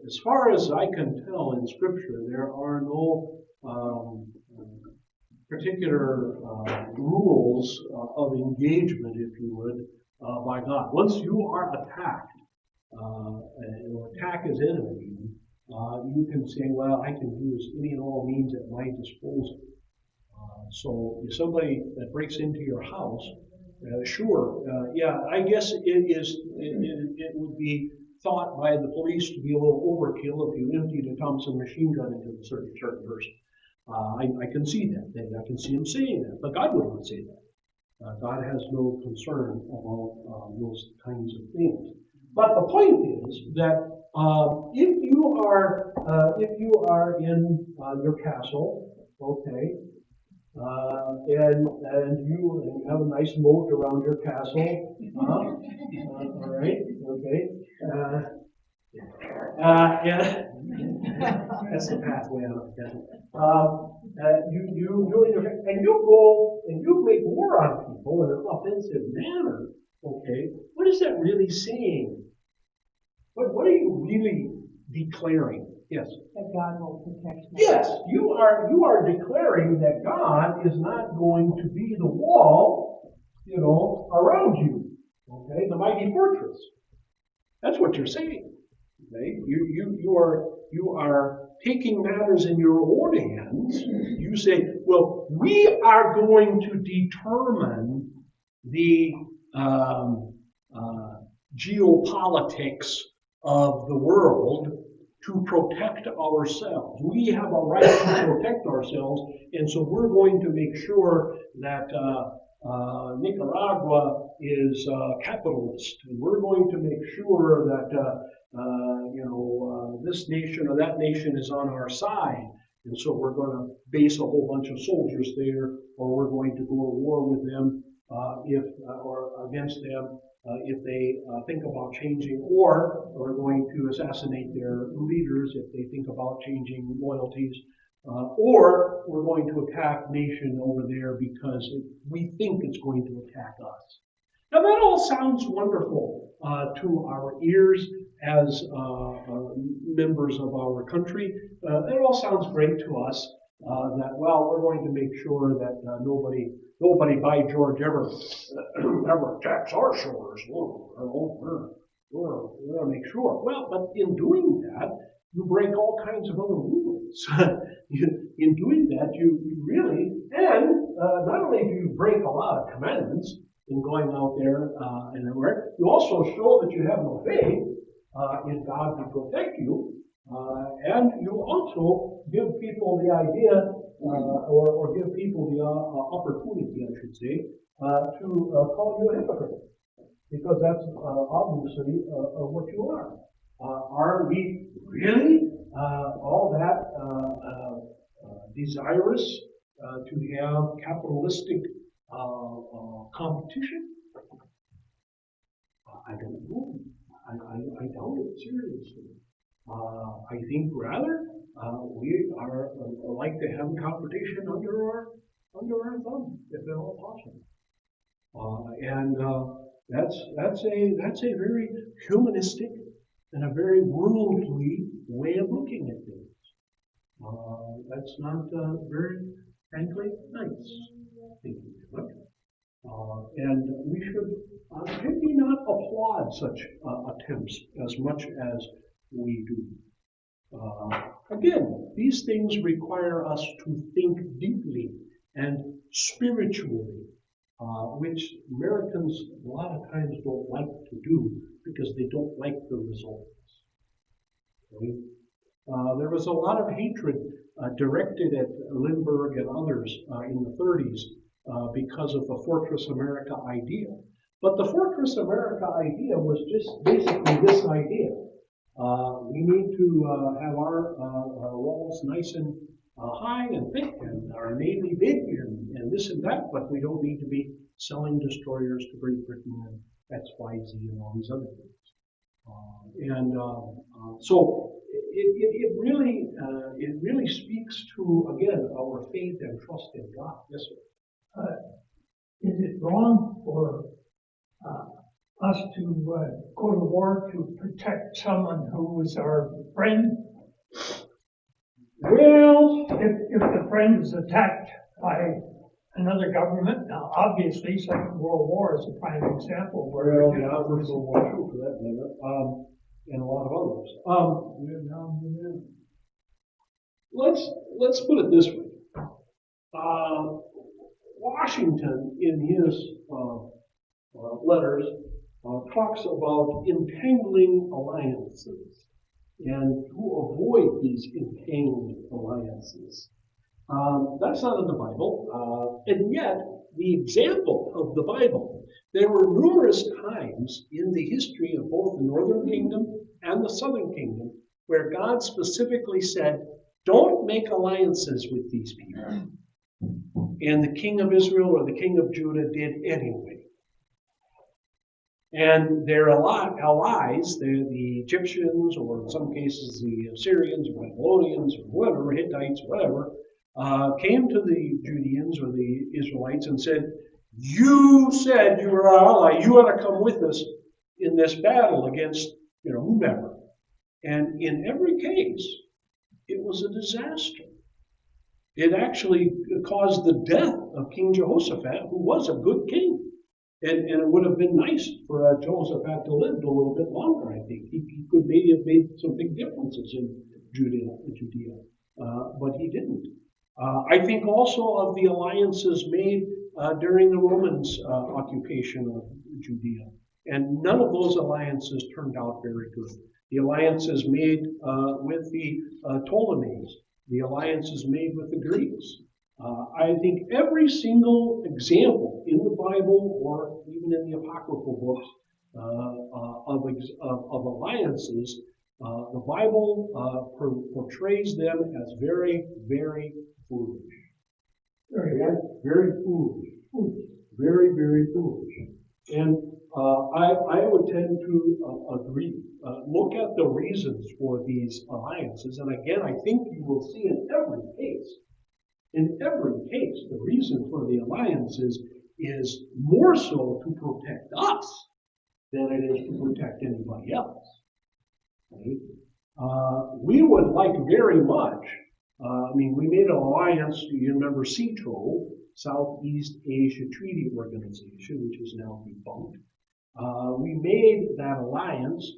A: As far as I can tell in Scripture, there are no particular rules of engagement, if you would, by God. Once you are attacked, or attack is enemy, you can say, well, I can use any and all means at my disposal. So if somebody that breaks into your house, sure, yeah, I guess it would be thought by the police to be a little overkill if you emptied a Thompson machine gun into a certain person. I can see that. I can see him saying that, but God would not say that. God has no concern about those kinds of things. But the point is that if you are in your castle, okay, and you have a nice moat around your castle, all right, okay. Yeah, that's the pathway out of the castle. You go and you make war on people in an offensive manner. Okay, what is that really saying? What are you really declaring? Yes.
D: That God will protect me.
A: Yes, you are declaring that God is not going to be the wall, around you. Okay, the mighty fortress. That's what you're saying. Okay, you are taking matters in your own hands. You say, well, we are going to determine the geopolitics of the world, to protect ourselves. We have a right to protect ourselves, and so we're going to make sure that Nicaragua is capitalist, and we're going to make sure that this nation or that nation is on our side, and so we're going to base a whole bunch of soldiers there, or we're going to go to war with them or against them if they think about changing, or we're going to assassinate their leaders if they think about changing loyalties. Or we're going to attack nation over there because we think it's going to attack us. Now that all sounds wonderful to our ears as members of our country. That all sounds great to us. That we're going to make sure that nobody by George ever attacks our shores. We're going to make sure. Well, but in doing that, you break all kinds of other rules. In doing that, you really, and not only do you break a lot of commandments in going out there and everywhere, you also show that you have no faith in God to protect you, and you also give people the idea, or give people the opportunity, I should say, to call you a hypocrite, because that's obviously what you are. Are we really all that desirous to have capitalistic competition? I don't know. I doubt it seriously. I think rather we are like to have competition under our thumb, if at all possible. That's a very humanistic and a very worldly way of looking at things. That's not very, frankly, nice thinking of it. And we should maybe not applaud such attempts as much as we do. Again, these things require us to think deeply and spiritually, which Americans a lot of times don't like to do because they don't like the results. Okay? There was a lot of hatred directed at Lindbergh and others in the 30s because of the Fortress America idea. But the Fortress America idea was just basically this idea. We need to have our walls nice and high and thick, and our Navy big, and this and that, but we don't need to be selling destroyers to Great Britain and XYZ and all these other things. So it really speaks to, again, our faith and trust in God. Yes, sir.
E: Is it wrong for us to go to war to protect someone who is our friend?
A: Well,
E: if the friend is attacked by another government, now obviously Second World War is a prime example where
A: World War II for that matter, and a lot of others. Let's put it this way. Washington, in his letters, talks about entangling alliances and to avoid these entangled alliances. That's not in the Bible, and yet the example of the Bible, there were numerous times in the history of both the Northern Kingdom and the Southern Kingdom where God specifically said, don't make alliances with these people. And the king of Israel or the king of Judah did anyway. And their allies, the Egyptians, or in some cases the Assyrians or Babylonians or whatever, Hittites, whatever, came to the Judeans or the Israelites and said, you said you were our ally, you ought to come with us in this battle against, whomever. And in every case, it was a disaster. It actually caused the death of King Jehoshaphat, who was a good king. And it would have been nice for Jehoshaphat to live a little bit longer, I think. He could maybe have made some big differences in Judea, but he didn't. I think also of the alliances made during the Romans' occupation of Judea. And none of those alliances turned out very good. The alliances made with the Ptolemies, the alliances made with the Greeks. I think every single example in the Bible or even in the apocryphal books of alliances, the Bible portrays them as very, very foolish. Very foolish. Very, very foolish. And I would tend to agree. Look at the reasons for these alliances, and again, I think you will see in every case, the reason for the alliances is more so to protect us than it is to protect anybody else. Right? We would like very much, we made an alliance, you remember CETRO, Southeast Asia Treaty Organization, which is now debunked. We made that alliance.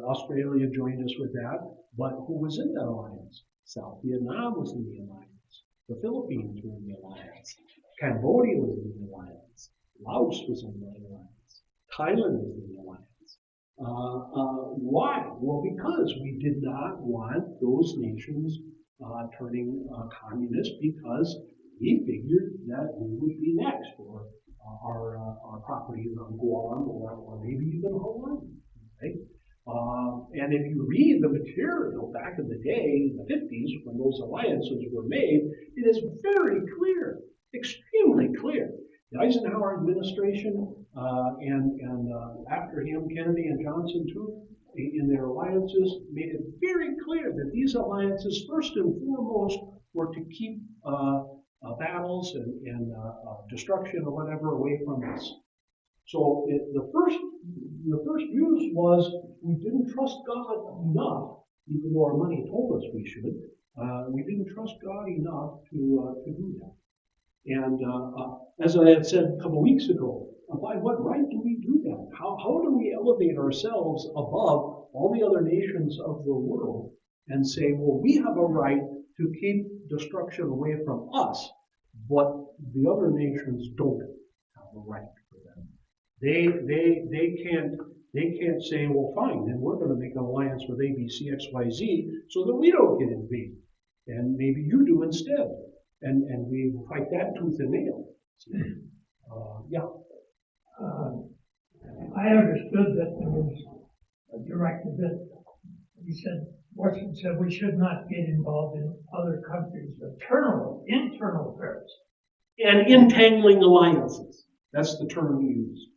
A: Australia joined us with that, but who was in that alliance? South Vietnam was in the alliance. The Philippines were in the alliance. Cambodia was in the alliance. Laos was in the alliance. Thailand was in the alliance. Why? Well, because we did not want those nations turning communist, because we figured that we would be next for our properties on Guam or maybe even Hawaii. Right? And if you read the material back in the day, in the 50s, when those alliances were made, it is very clear, extremely clear. The Eisenhower administration and after him, Kennedy and Johnson too, in their alliances, made it very clear that these alliances, first and foremost, were to keep battles and destruction or whatever away from us. So the first use was we didn't trust God enough, even though our money told us we should. We didn't trust God enough to do that. And as I had said a couple of weeks ago, by what right do we do that? How do we elevate ourselves above all the other nations of the world and say, well, we have a right to keep destruction away from us, but the other nations don't have a right for them. They can't say, well, fine, then we're going to make an alliance with ABC, XYZ so that we don't get invaded. And maybe you do instead. And we fight that tooth and nail. Yeah.
E: I understood that there was a directive that Washington said we should not get involved in other countries' internal affairs.
A: And entangling alliances. That's the term we use.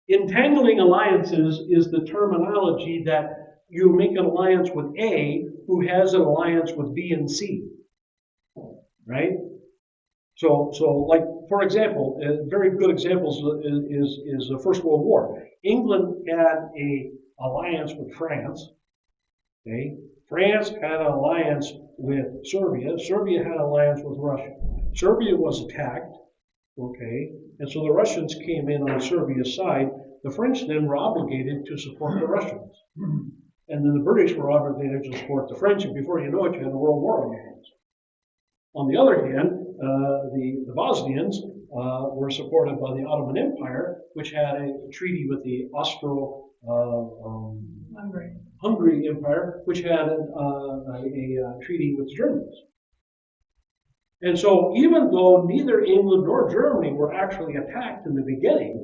A: Entangling alliances is the terminology that you make an alliance with A who has an alliance with B and C. Right? So like, for example, very good examples is the First World War. England had an alliance with France. Okay? France had an alliance with Serbia. Serbia had an alliance with Russia. Serbia was attacked. Okay? And so the Russians came in on Serbia's side. The French then were obligated to support the Russians. And then the British were obligated to support the French. And before you know it, you had a world war on your hands. On the other hand, the Bosnians were supported by the Ottoman Empire, which had a treaty with the Austro-Hungary Empire, which had a treaty with the Germans. And so even though neither England nor Germany were actually attacked in the beginning,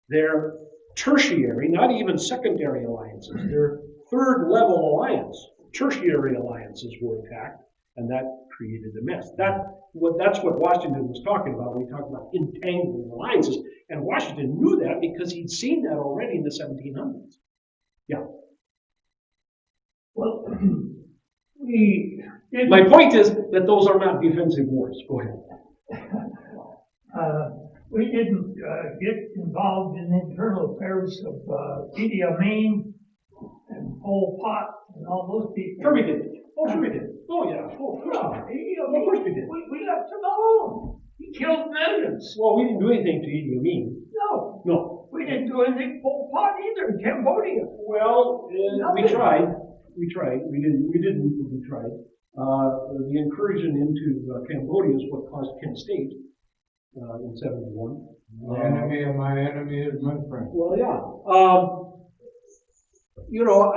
A: their tertiary, not even secondary alliances, their third level alliance, tertiary alliances were attacked, and that created a mess. That's what Washington was talking about when he talked about entangling alliances. And Washington knew that because he'd seen that already in the 1700s. Yeah.
E: Well,
A: my point is that those are not defensive wars. Go ahead.
E: We didn't get involved in internal affairs of Idi Amin and Pol Pot and all those people.
A: Sure we did. Oh, sure we did. Oh, yeah. Oh, of course we did.
E: We left him alone. He killed millions.
A: Well, we didn't do anything to Idi Amin.
E: No. We didn't do anything to Pol Pot either in Cambodia.
A: Well, we tried. We tried. We tried. The incursion into Cambodia is what caused Kent State in 71.
H: The enemy of my enemy is my friend.
A: Well, yeah. you know,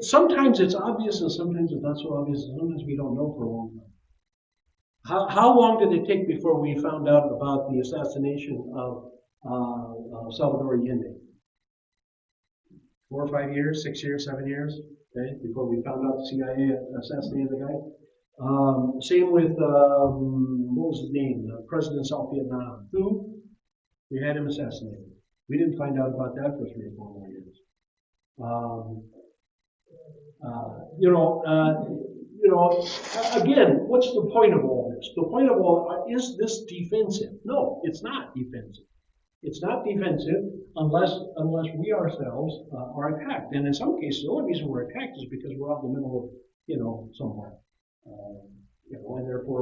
A: sometimes it's obvious and sometimes it's not so obvious, and sometimes we don't know for a long time. How long did it take before we found out about the assassination of Salvador Allende? 4 or 5 years, 6 years, 7 years, okay, before we found out the CIA assassinated the guy. Same with, what was his name? The president of South Vietnam. Who? We had him assassinated. We didn't find out about that for 3 or 4 more years. Again, what's the point of all this? The point of all, is this defensive? No, it's not defensive. It's not defensive unless we ourselves are attacked. And in some cases, the only reason we're attacked is because we're out in the middle of, somewhere. And therefore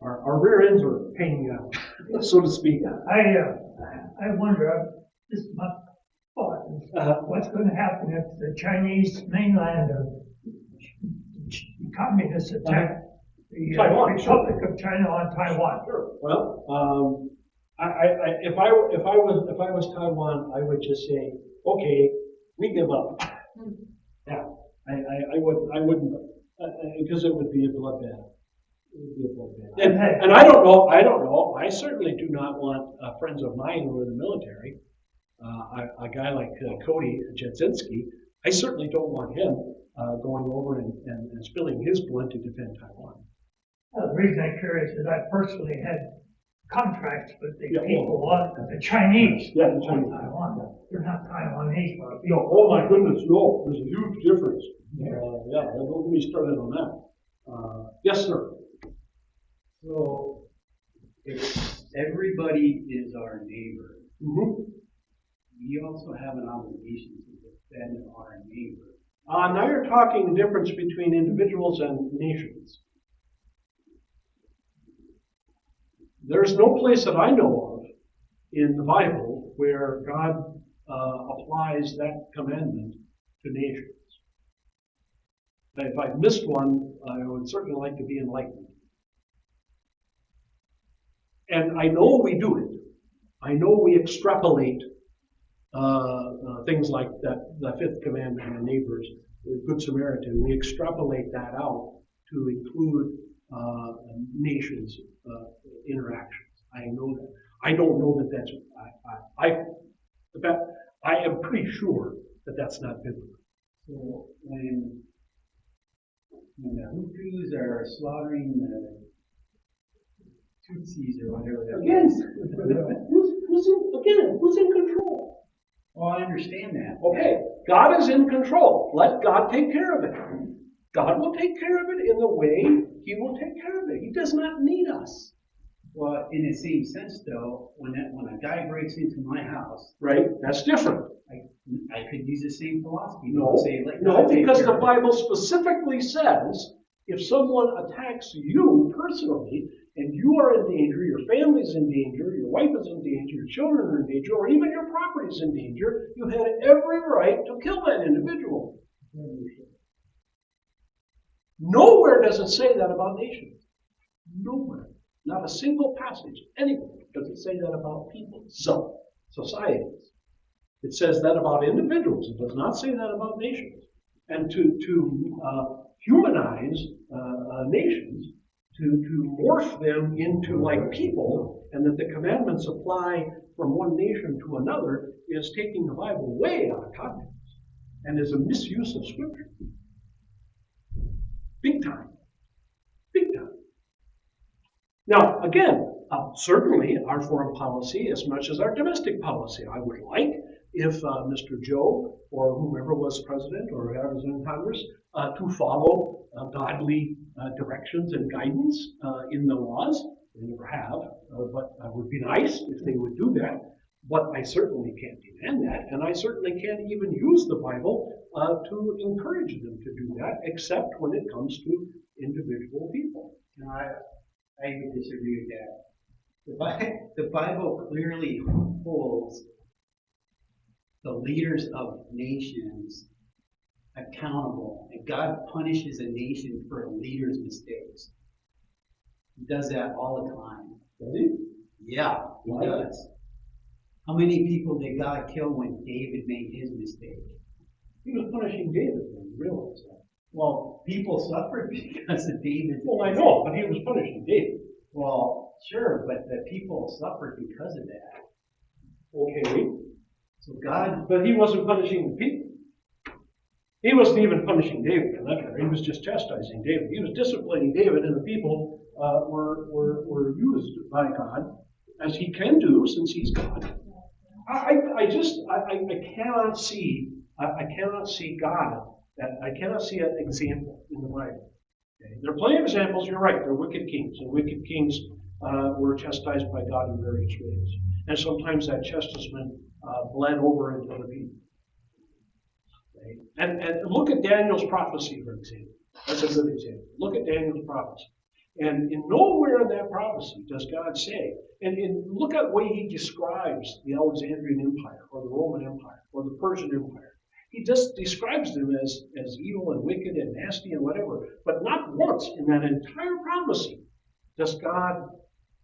A: our rear ends are hanging out, so to speak.
E: I wonder, this is my thought, what's going to happen if the Chinese mainland communists attack the Republic of China on Taiwan?
A: Sure. Well, if I was Taiwan, I would just say, okay, we give up. Yeah, I wouldn't, because it would be a bloodbath. It would be a bloodbath. And I don't know. I certainly do not want friends of mine who are in the military. A guy like Cody Jasinski, I certainly don't want him going over and spilling his blood to defend Taiwan.
E: The reason I'm curious is I personally had contracts with the people on the Chinese.
A: Yeah, the Chinese.
E: Taiwan. They're not Taiwanese, but
A: oh my goodness, no. There's a huge difference. Don't get me started on that. Yes, sir.
B: So, if everybody is our neighbor, we also have an obligation to defend our neighbor.
A: Now you're talking the difference between individuals and nations. There's no place that I know of in the Bible where God applies that commandment to nations. If I've missed one, I would certainly like to be enlightened. And I know we do it. I know we extrapolate things like that, the fifth commandment and neighbors, the Good Samaritan. We extrapolate that out to include nations' interactions. I know that. I don't know that that's. I am pretty sure that that's not biblical.
B: So when the Hutus are slaughtering the Tutsis or whatever that is.
A: Who's in control?
B: Well, I understand that.
A: Okay, God is in control. Let God take care of it. God will take care of it in the way He will take care of it. He does not need us.
B: Well, in the same sense, though, when a guy breaks into my house,
A: right, that's different.
B: I could use the same philosophy.
A: No, because the Bible specifically says if someone attacks you personally and you are in danger, your family's in danger, your wife is in danger, your children are in danger, or even your property is in danger, you had every right to kill that individual. Nowhere does it say that about nations. Nowhere. Not a single passage anywhere does it say that about people, societies. It says that about individuals. It does not say that about nations. And to humanize nations, to morph them into like people, and that the commandments apply from one nation to another, is taking the Bible way out of context and is a misuse of Scripture. Big time. Big time. Now, again, certainly our foreign policy as much as our domestic policy. I would like if Mr. Joe or whomever was president or whoever was in Congress to follow godly directions and guidance in the laws. They never have, but it would be nice if they would do that. But I certainly can't demand that, and I certainly can't even use the Bible to encourage them to do that, except when it comes to individual people.
B: No, I would disagree with that. The Bible clearly holds the leaders of nations accountable, and God punishes a nation for a leader's mistakes. He does that all the time.
A: Does he?
B: Yeah, he does. How many people did God kill when David made his mistake?
A: He was punishing David when he realized that.
B: Well, people suffered because of David.
A: Well, I know, but he was punishing David.
B: Well, sure, but the people suffered because of that.
A: Okay.
B: So God,
A: But he wasn't punishing the people. He wasn't even punishing David for that matter. He was just chastising David. He was disciplining David, and the people were used by God, as he can do since he's God. I cannot see God. I cannot see an example in the Bible. Okay? There are plenty of examples. You're right. There are wicked kings, and wicked kings were chastised by God in various ways, and sometimes that chastisement bled over into other people. Okay? And look at Daniel's prophecy, for example. That's a good example. Look at Daniel's prophecy. And in nowhere in that prophecy does God say, and look at the way he describes the Alexandrian Empire, or the Roman Empire, or the Persian Empire. He just describes them as evil and wicked and nasty and whatever. But not once in that entire prophecy does God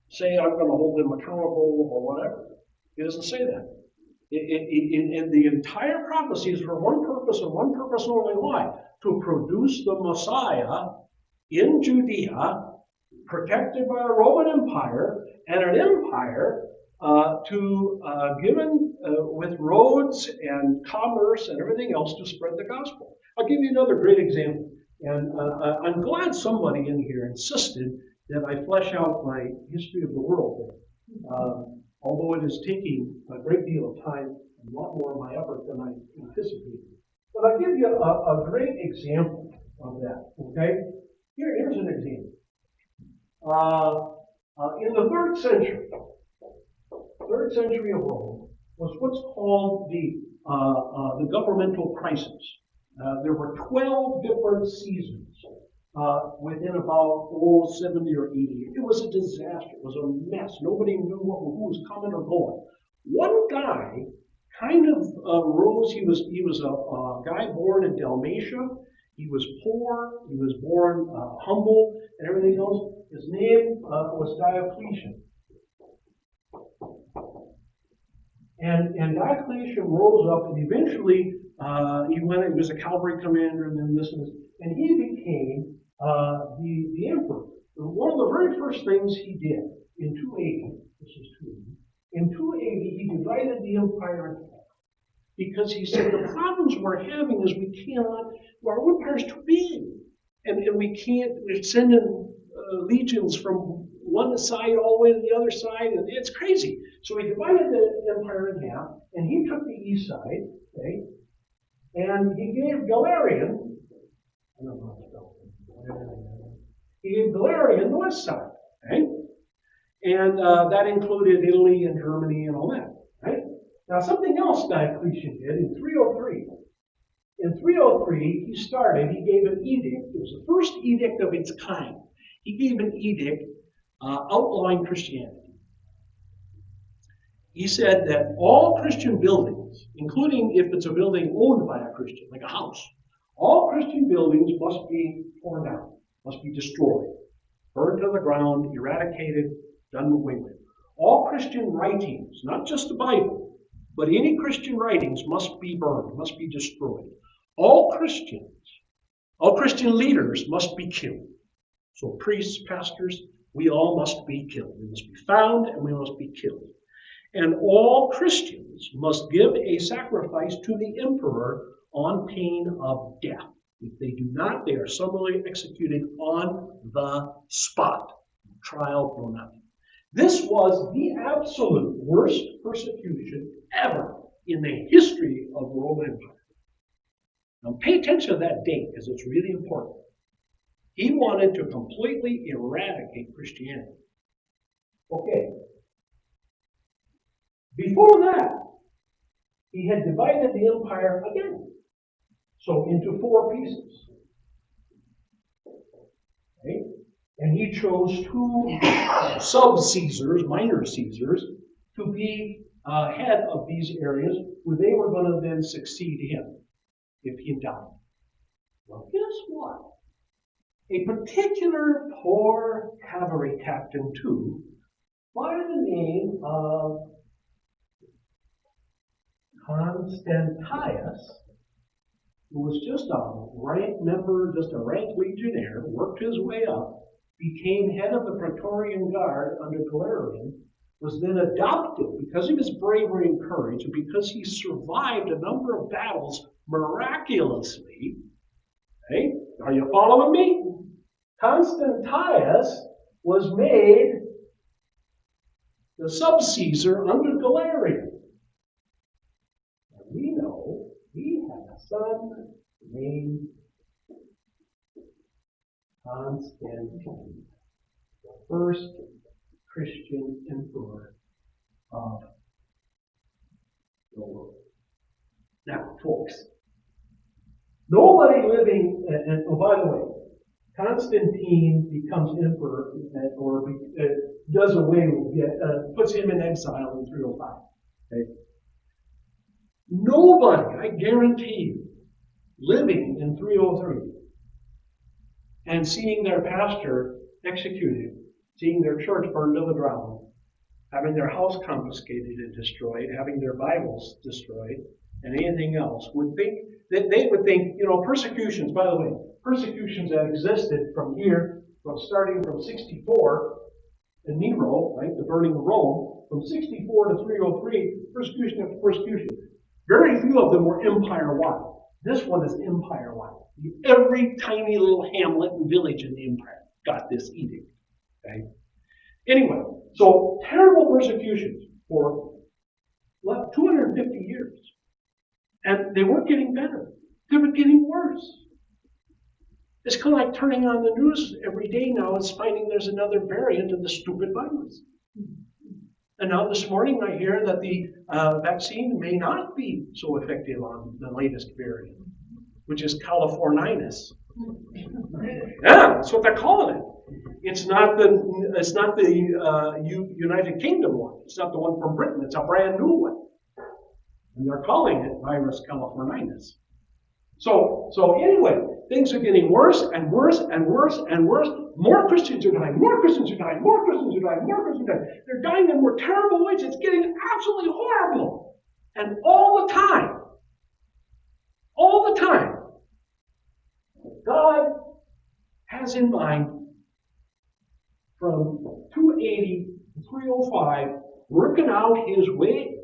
A: say, I'm going to hold them accountable or whatever. He doesn't say that. In the entire prophecy is for one purpose and one purpose only. Why? To produce the Messiah in Judea, protected by a Roman Empire, and an empire given with roads and commerce and everything else to spread the gospel. I'll give you another great example. And I'm glad somebody in here insisted that I flesh out my history of the world thing. Although it is taking a great deal of time and a lot more of my effort than I anticipated. But I'll give you a great example of that, okay? Here's an example. In the 3rd century of Rome was what's called the governmental crisis. There were 12 different seasons within about 70 or 80. It was a disaster. It was a mess. Nobody knew who was coming or going. One guy kind of rose. He was a guy born in Dalmatia. He was poor. He was born humble and everything else. His name was Diocletian. And Diocletian rose up, and eventually he was a cavalry commander, and then this, and he became the emperor. One of the very first things he did in 280, this is 280, in 280 he divided the empire in half. Because he said the problems we're having is our empire's too big. And we can't send in legions from one side all the way to the other side, and it's crazy. So he divided the empire in half, and he took the east side, okay, and he gave Galerian, I don't know how to spell it, he gave Galerian the west side, okay, and that included Italy and Germany and all that, right? Now something else Diocletian did in 303. In 303, he gave an edict. It was the first edict of its kind. He gave an edict outlawing Christianity. He said that all Christian buildings, including if it's a building owned by a Christian, like a house, all Christian buildings must be torn down, must be destroyed, burned to the ground, eradicated, done away with. All Christian writings, not just the Bible, but any Christian writings must be burned, must be destroyed. All Christian leaders must be killed. So priests, pastors, we all must be killed. We must be found and we must be killed. And all Christians must give a sacrifice to the emperor on pain of death. If they do not, they are summarily executed on the spot. No trial, no nothing. This was the absolute worst persecution ever in the history of the Roman Empire. Now pay attention to that date because it's really important. He wanted to completely eradicate Christianity. Okay. Before that, he had divided the empire again. So into 4 pieces. Okay? And he chose 2 sub-Caesars, minor Caesars, to be head of these areas where they were going to then succeed him if he died. Well, guess what? A particular poor cavalry captain, too, by the name of Constantius, who was just a rank member, just a rank legionnaire, worked his way up, became head of the Praetorian Guard under Galerian, was then adopted because of his bravery and courage, and because he survived a number of battles miraculously. Hey, are you following me? Constantius was made the sub-Caesar under Galerian. And we know he had a son named Constantine, the first Christian emperor of the world. Now, folks, nobody living, and oh, by the way, Constantine becomes emperor, or does away with, puts him in exile in 305. Okay? Nobody, I guarantee you, living in 303 and seeing their pastor executed, seeing their church burned to the ground, having their house confiscated and destroyed, having their Bibles destroyed, and anything else, would think that they would think, persecutions, by the way, persecutions that existed from here, starting from 64 and Nero, right, the burning of Rome, from 64 to 303, persecution after persecution. Very few of them were empire-wide. This one is empire-wide. Every tiny little hamlet and village in the empire got this edict. Okay? Anyway, so terrible persecutions for 250 years. And they weren't getting better. They were getting worse. It's kind of like turning on the news every day now and finding there's another variant of the stupid virus. And now this morning I hear that the vaccine may not be so effective on the latest variant, which is Californinus. Yeah, that's what they're calling it. It's not the United Kingdom one. It's not the one from Britain. It's a brand new one. And they're calling it virus Californinus. So anyway, things are getting worse and worse and worse and worse. More Christians are dying. More Christians are dying. More Christians are dying. More Christians are dying. They're dying in more terrible ways. It's getting absolutely horrible. And all the time, God has in mind from 280 to 305, working out his way,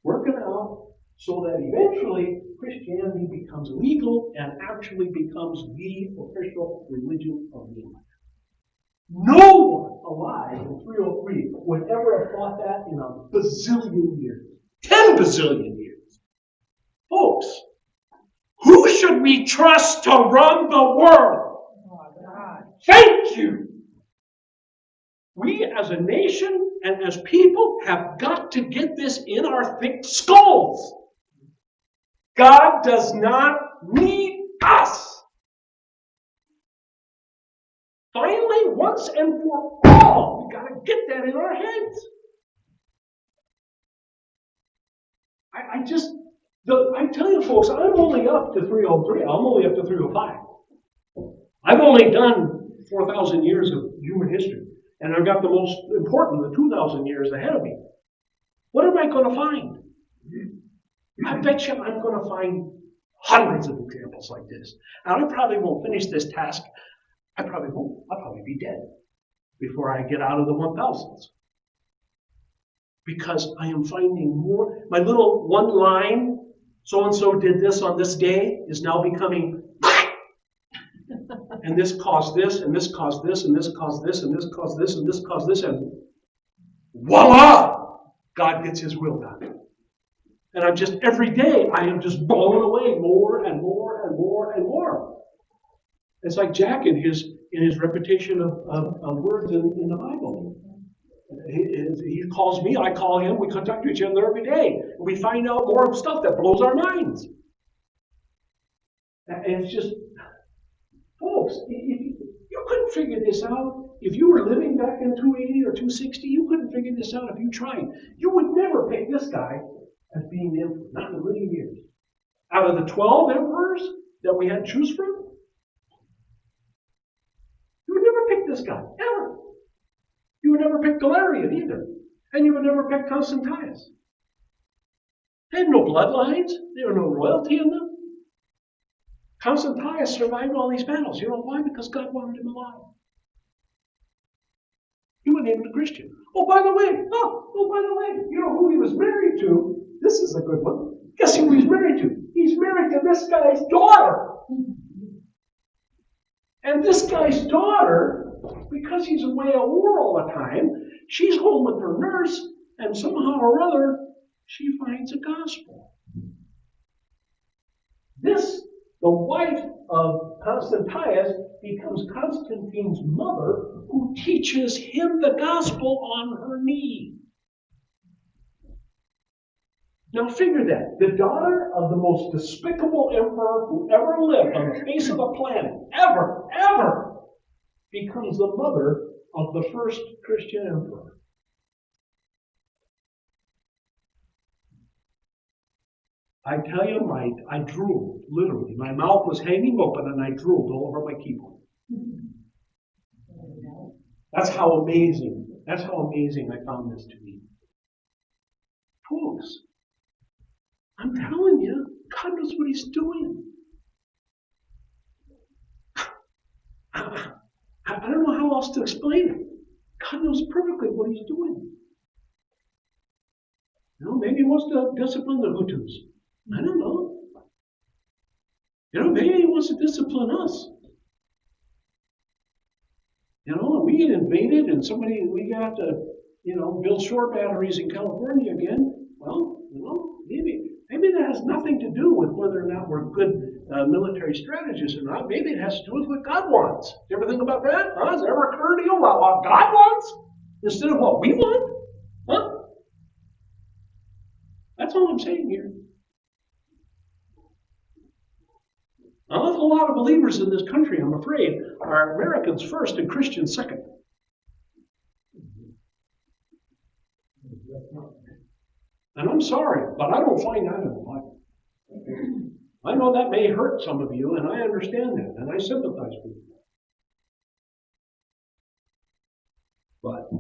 A: working out so that eventually Christianity becomes legal and actually becomes the official religion of the empire. No one alive in 303 would ever have thought that in a bazillion years. 10 bazillion years. Folks, who should we trust to run the world? Thank you! We as a nation and as people have got to get this in our thick skulls. God does not need us. Finally, once and for all, we've got to get that in our heads. I tell you folks, I'm only up to 303. I'm only up to 305. I've only done 4,000 years of human history. And I've got the most important, the 2,000 years ahead of me. What am I going to find? I bet you I'm going to find hundreds of examples like this. And I probably won't finish this task. I probably won't. I'll probably be dead before I get out of the 1,000s. Because I am finding more. My little one line, so-and-so did this on this day, is now becoming, and this caused this, and this caused this, and this caused this, and this caused this, and this caused this, and voila! God gets his will done. And I'm just, every day, I am just blown away more and more and more and more. It's like Jack in his repetition of words in the Bible. He calls me, I call him, we contact each other every day. And we find out more stuff that blows our minds. And it's just, folks, you couldn't figure this out. If you were living back in 280 or 260, you couldn't figure this out if you tried. You would never pick this guy as being the emperor, not in a million years. Out of the 12 emperors that we had to choose from, you would never pick this guy, ever. You would never pick Galerian either. And you would never pick Constantius. They had no bloodlines. There was no royalty in them. Constantius survived all these battles. You know why? Because God wanted him alive. He wasn't even a Christian. Oh, by the way, you know who he was married to? This is a good one. Guess who he's married to? He's married to this guy's daughter. And this guy's daughter, because he's away at war all the time, she's home with her nurse, and somehow or other, she finds a gospel. This, the wife of Constantius, becomes Constantine's mother, who teaches him the gospel on her knee. Now figure that. The daughter of the most despicable emperor who ever lived on the face of the planet, ever, becomes the mother of the first Christian emperor. I tell you, I drooled, literally. My mouth was hanging open and I drooled all over my keyboard. That's how amazing I found this to be. Folks, I'm telling you, God knows what he's doing. I don't know how else to explain it. God knows perfectly what he's doing. You know, maybe he wants to discipline the Hutus. I don't know. You know, maybe he wants to discipline us. You know, we get invaded and we got to, build shore batteries in California again. Well, maybe that has nothing to do with whether or not we're good military strategists or not. Maybe it has to do with what God wants. You ever think about that? Huh? Has it ever occurred to you about what God wants instead of what we want? Huh? That's all I'm saying here. An awful lot of believers in this country, I'm afraid, are Americans first and Christians second. And I'm sorry, but I don't find that in the Bible. I know that may hurt some of you, and I understand that, and I sympathize with you. But,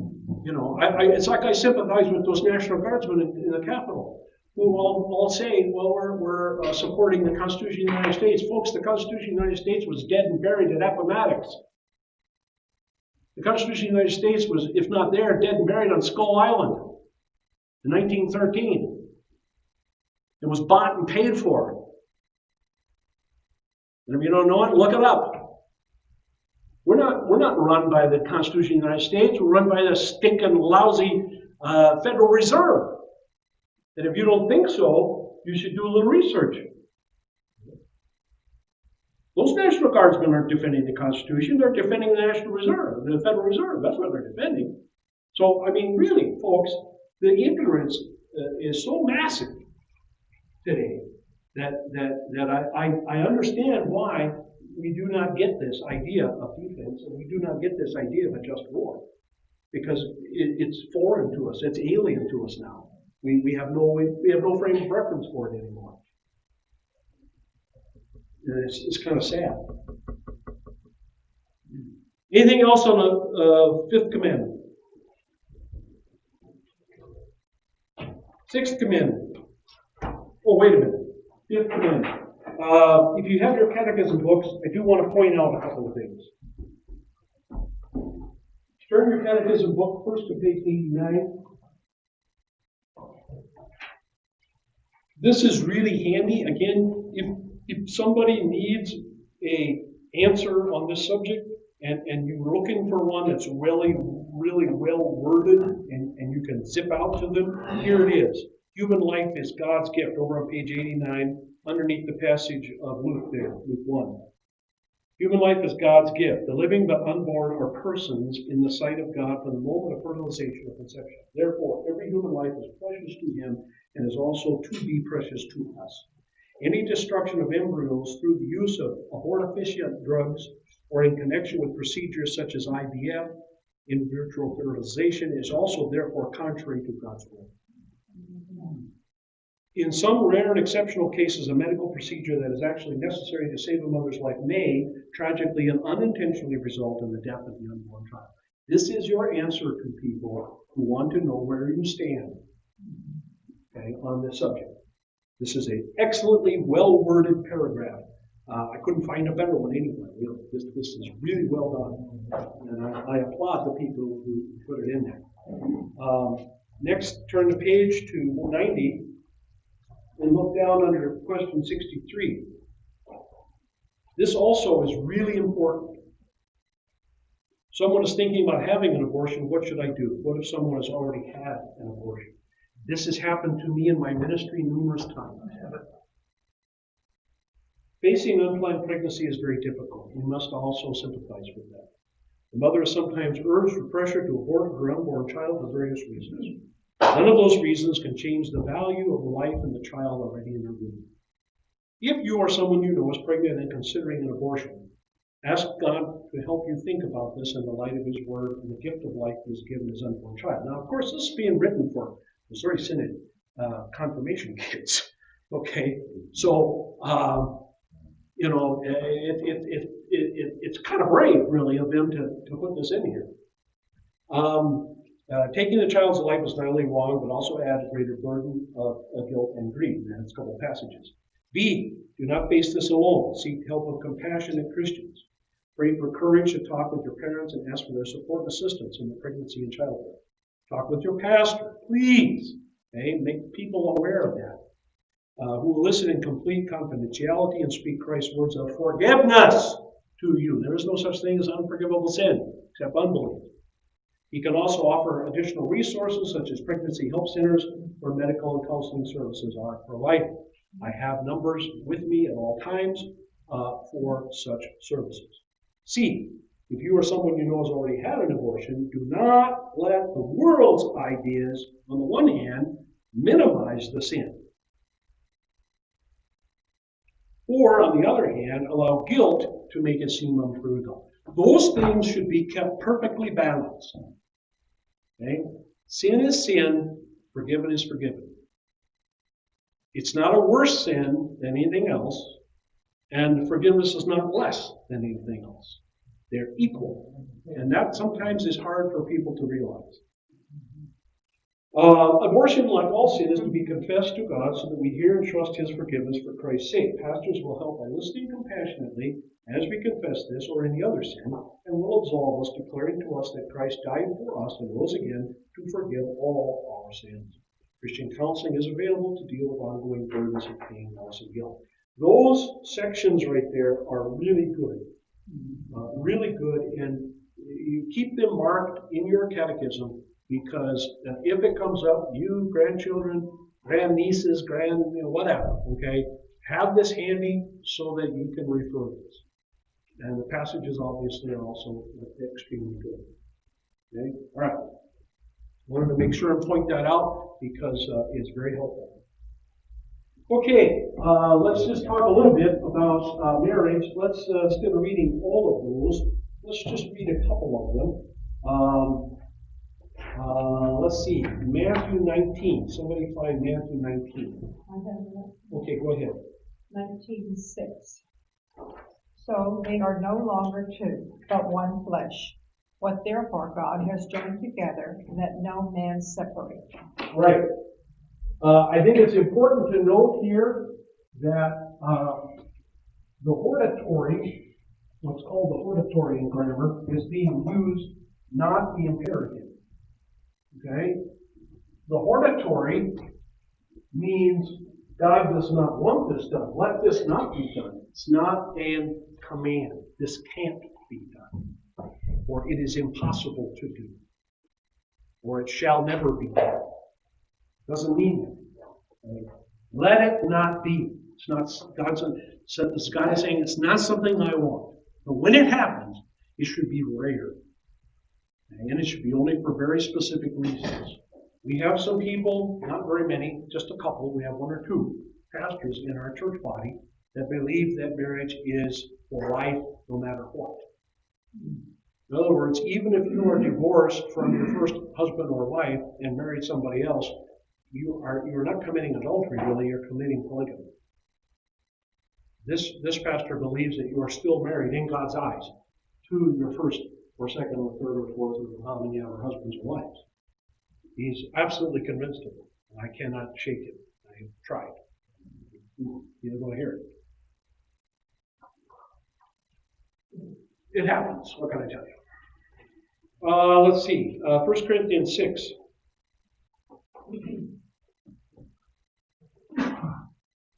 A: it's like I sympathize with those National Guardsmen in the Capitol, who all say, well, we're supporting the Constitution of the United States. Folks, the Constitution of the United States was dead and buried at Appomattox. The Constitution of the United States was, if not there, dead and buried on Skull Island in 1913. It was bought and paid for. And if you don't know it, look it up. We're not run by the Constitution of the United States. We're run by the stinking, lousy Federal Reserve. And if you don't think so, you should do a little research. Those National Guardsmen aren't defending the Constitution. They're defending the National Reserve, the Federal Reserve. That's what they're defending. So, really, folks, the ignorance is so massive today that I understand why we do not get this idea of defense, and we do not get this idea of a just war, because it's foreign to us. It's alien to us now. We have no frame of reference for it anymore. And it's kind of sad. Anything else on the fifth commandment? Sixth commandment. Oh, wait a minute. Fifth commandment. If you have your catechism books, I do want to point out a couple of things. Turn your catechism book first to page 89. This is really handy. Again, if somebody needs an answer on this subject and you're looking for one that's really, really well worded and you can zip out to them, here it is. Human life is God's gift, over on page 89, underneath the passage of Luke there, Luke 1. Human life is God's gift. The living but unborn are persons in the sight of God from the moment of fertilization or conception. Therefore, every human life is precious to him and is also to be precious to us. Any destruction of embryos through the use of abortifacient drugs or in connection with procedures such as IVF, in vitro fertilization, is also therefore contrary to God's will. In some rare and exceptional cases, a medical procedure that is actually necessary to save a mother's life may, tragically and unintentionally, result in the death of the unborn child. This is your answer to people who want to know where you stand, okay, on this subject. This is an excellently well-worded paragraph I couldn't find a better one anywhere. You know, this is really well done, and I applaud the people who put it in there. Next, turn the page to 90 and look down under question 63. This also is really important. Someone is thinking about having an abortion. What should I do? What if someone has already had an abortion? This has happened to me in my ministry numerous times. Facing unplanned pregnancy is very difficult. We must also sympathize with that. The mother is sometimes urged or pressured to abort her unborn child for various reasons. None of those reasons can change the value of the life and the child already in her womb. If you or someone you know is pregnant and considering an abortion, ask God to help you think about this in the light of His Word and the gift of life He has given His unborn child. Now, of course, this is being written for Missouri Synod confirmation kids. Okay, so you know, it's kind of brave, really, of them to put this in here. Taking the child's life is not only wrong, but also adds a greater burden of guilt and grief. And that's a couple of passages. B, do not face this alone. Seek help of compassionate Christians. Pray for courage to talk with your parents and ask for their support and assistance in the pregnancy and childbirth. Talk with your pastor, please. Okay? Make people aware of that. Who will listen in complete confidentiality and speak Christ's words of forgiveness to you. There is no such thing as unforgivable sin, except unbelief. He can also offer additional resources such as pregnancy help centers where medical and counseling services are provided. I have numbers with me at all times for such services. C, if you or someone you know has already had an abortion, do not let the world's ideas, on the one hand, minimize the sin. Or, on the other hand, allow guilt to make it seem unprudent. Those things should be kept perfectly balanced. Okay? Sin is sin, forgiven is forgiven. It's not a worse sin than anything else, and forgiveness is not less than anything else. They're equal. And that sometimes is hard for people to realize. Abortion, like all sin, is to be confessed to God so that we hear and trust His forgiveness for Christ's sake. Pastors will help by listening compassionately as we confess this or any other sin, and will absolve us, declaring to us that Christ died for us and rose again to forgive all our sins. Christian counseling is available to deal with ongoing burdens of pain, loss, and guilt. Those sections right there are really good. Really good, and you keep them marked in your catechism, because if it comes up, you, grandchildren, grandnieces, whatever, okay, have this handy so that you can refer to this. And the passages obviously are also extremely good. Okay, all right. Wanted to make sure and point that out because it's very helpful. Okay, let's just talk a little bit about marriage. Let's, instead of reading all of those, let's just read a couple of them. Let's see, Matthew 19. Somebody find Matthew 19. Okay, go ahead.
D: 19:6. So they are no longer two, but one flesh. What therefore God has joined together, let no man separate.
A: Right. I think it's important to note here that the hortatory, what's called the hortatory in grammar, is being used, not the imperative. Okay? The hortatory means God does not want this done. Let this not be done. It's not a command. This can't be done. Or it is impossible to do. Or it shall never be done. Doesn't mean that. Okay? Let it not be. It's not, God is saying it's not something I want. But when it happens, it should be rare. And it should be only for very specific reasons. We have some people, not very many, just a couple, we have one or two pastors in our church body that believe that marriage is for life no matter what. In other words, even if you are divorced from your first husband or wife and married somebody else, you're not committing adultery, really, you're committing polygamy. This pastor believes that you are still married in God's eyes to your first or second or third or fourth or how many other husbands or wives. He's absolutely convinced of it. And I cannot shake it. I've tried. You don't hear it. it happens. What can I tell you? Let's see. 1 Corinthians 6.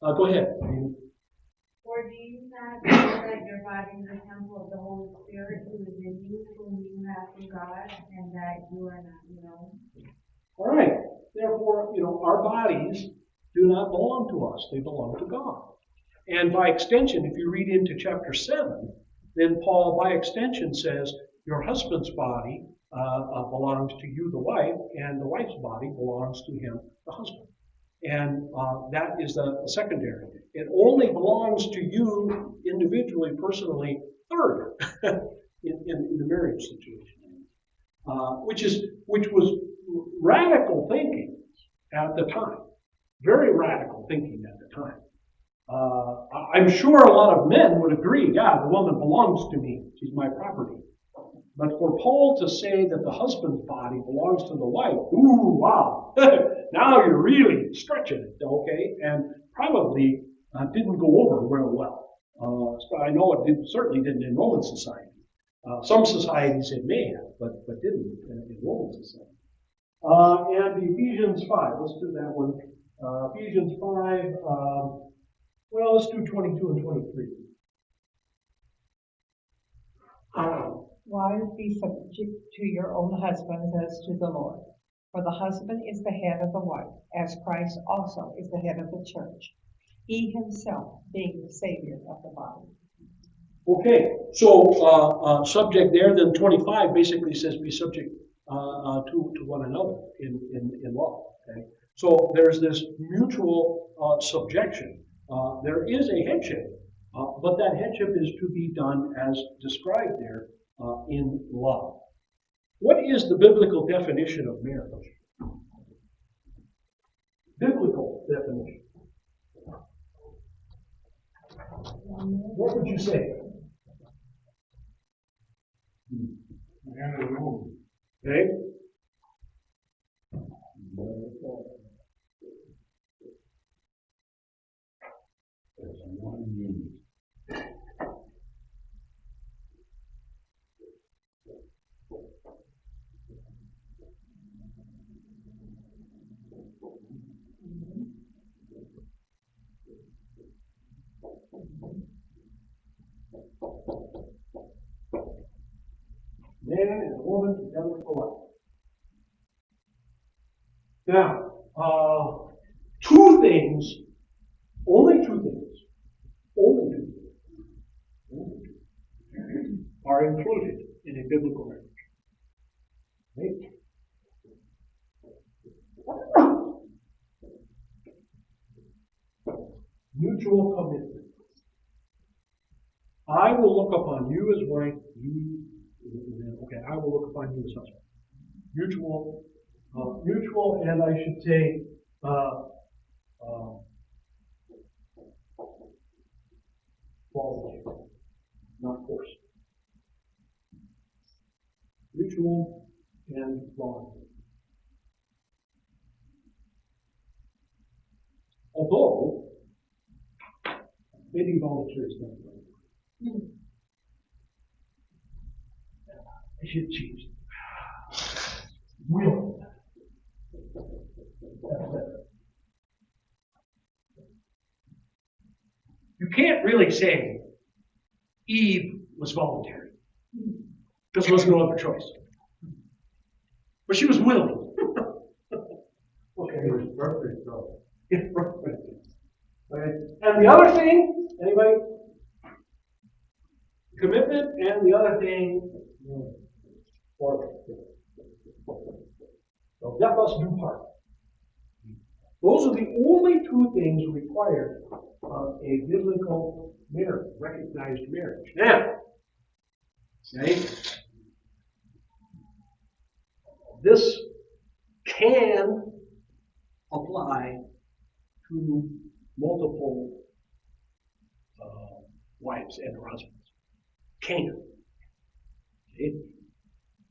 A: Go ahead.
I: Or do you not know that your body is the temple of the Holy Spirit who is in you, whom you have from God, and that you are not your own?
A: All right. Therefore, our bodies do not belong to us. They belong to God. And by extension, if you read into chapter 7, then Paul, by extension, says your husband's body belongs to you, the wife, and the wife's body belongs to him, the husband. And that is the secondary. It only belongs to you individually, personally, third in the marriage situation, which was radical thinking at the time, very radical thinking at the time. I'm sure a lot of men would agree, yeah, the woman belongs to me, she's my property. But for Paul to say that the husband's body belongs to the wife, ooh, wow, now you're really stretching it, okay? And probably didn't go over real well. So I know it certainly didn't in Roman society. Some societies it may have, but didn't in Roman society. And Ephesians 5, let's do that one. Ephesians 5, well, let's do 22 and 23.
D: Wives, be subject to your own husbands as to the Lord. For the husband is the head of the wife, as Christ also is the head of the church, he himself being the Savior of the body.
A: Okay, so subject there, then 25 basically says be subject to one another in love. Okay, so there's this mutual subjection. There is a headship, but that headship is to be done as described there in love. What is the biblical definition of marriage? Biblical definition. What would you say?
H: Man alone.
A: Okay.
J: There's one unit.
A: Man and a woman together for life. Now, two things, only two things, are included in a biblical marriage. Right? Mutual commitment. I will look upon you as wife, I will look upon you as husband. Mutual, and I should say, voluntary, not forced. Mutual and voluntary. Although, maybe voluntary is not right. I should change it. Will. You can't really say Eve was voluntary, because there was no other choice. But she was willing. Okay.
H: It was perfect though.
A: Yeah, perfect. Okay. And the other thing, anybody? Commitment, and the other thing, so death us do part. Those are the only two things required of a biblical marriage, recognized marriage. Now, okay, this can apply to multiple wives and their husbands. Can. Okay?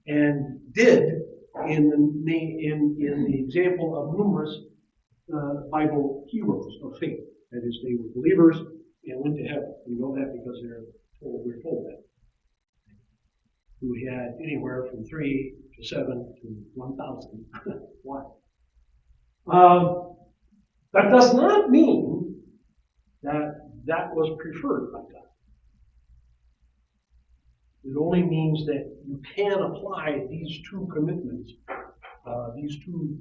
A: And did in the example of numerous Bible heroes of faith. That is, they were believers and went to heaven. We know that because we're told that. who had anywhere from 3 to 7 to 1,000 wives. That does not mean that that was preferred by God. It only means that you can apply these two commitments, these two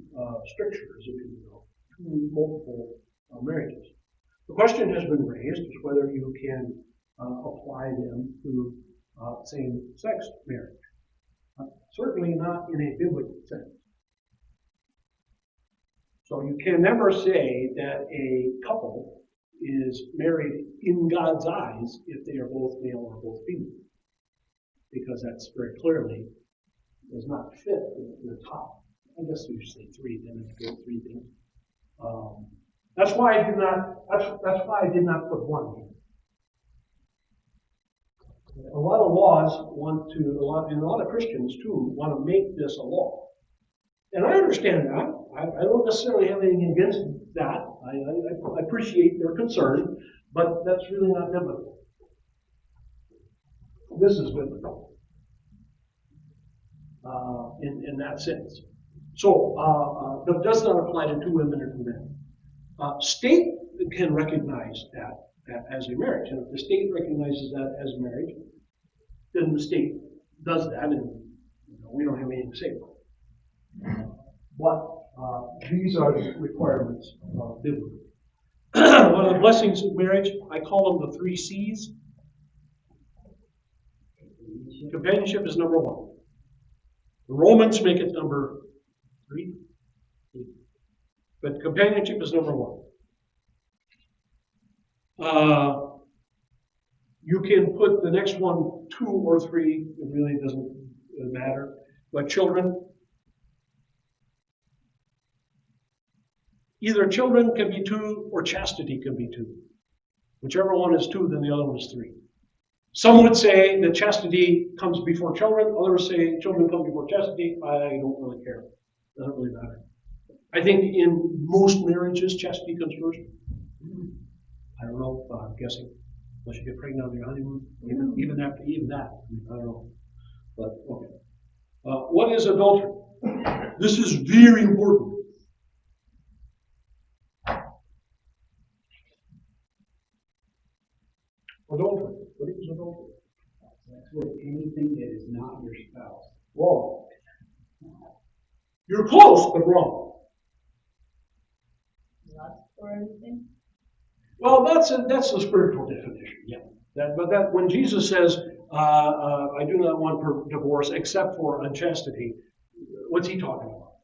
A: strictures, if you will, to multiple marriages. The question has been raised as whether you can apply them to same-sex marriage. Certainly not in a biblical sense. So you can never say that a couple is married in God's eyes if they are both male or both female, because that's very clearly does not fit in the top. I guess we should say 3 then if you go 3 things. That's why I did not. That's why I did not put 1 here. A lot of laws and a lot of Christians too want to make this a law, and I understand that. I don't necessarily have anything against that. I appreciate their concern, but that's really not biblical. This is biblical in that sense. So that does not apply to 2 women or 2 men. State can recognize that as a marriage, and if the state recognizes that as a marriage, then the state does that, and we don't have anything to say about it. But these are the requirements biblically. One of the blessings of marriage, I call them the 3 C's. Companionship is number 1. The Romans make it number 3. But companionship is number 1. You can put the next one 2 or 3. It really doesn't matter. But children, either children can be 2 or chastity can be 2. Whichever one is 2, then the other one is 3. Some would say that chastity comes before children. Others say children come before chastity. I don't really care. It doesn't really matter. I think in most marriages, chastity comes first. I don't know, I'm guessing. Unless you get pregnant on your honeymoon. Even that, I don't know. But, okay. What is adultery? This is very important. Adultery. What is adultery?
B: That's with anything that is not your spouse.
A: Wrong. You're close, but wrong.
C: Lust for anything?
A: Well, that's the spiritual definition, yeah. But when Jesus says, I do not want divorce except for unchastity, what's he talking about?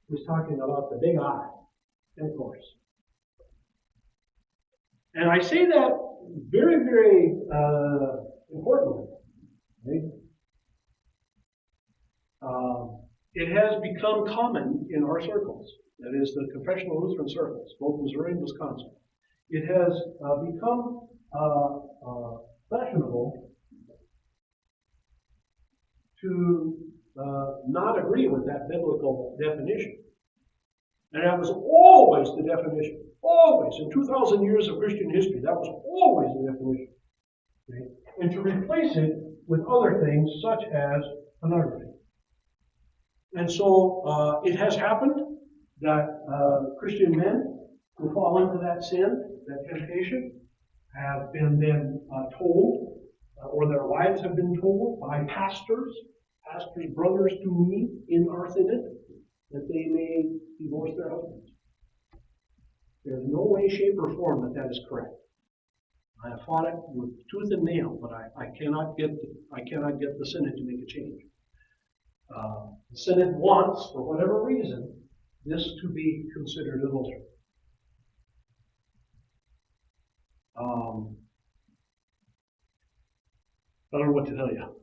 A: He's talking about the big I, of course. And I say that very, very importantly. Right? It has become common in our circles. That is the confessional Lutheran circles, both Missouri and Wisconsin. It has become fashionable to not agree with that biblical definition. And that was always the definition. Always. In 2,000 years of Christian history, that was always the definition. Okay? And to replace it with other things such as pornography. And so it has happened that Christian men who fall into that sin, that temptation, have been then told, or their wives have been told by pastors, brothers to me in our synod, that they may divorce their husbands. There's no way, shape, or form that is correct. I have fought it with tooth and nail, but I cannot get the synod to make a change. The synod wants, for whatever reason, this to be considered adultery. I don't know what to tell you.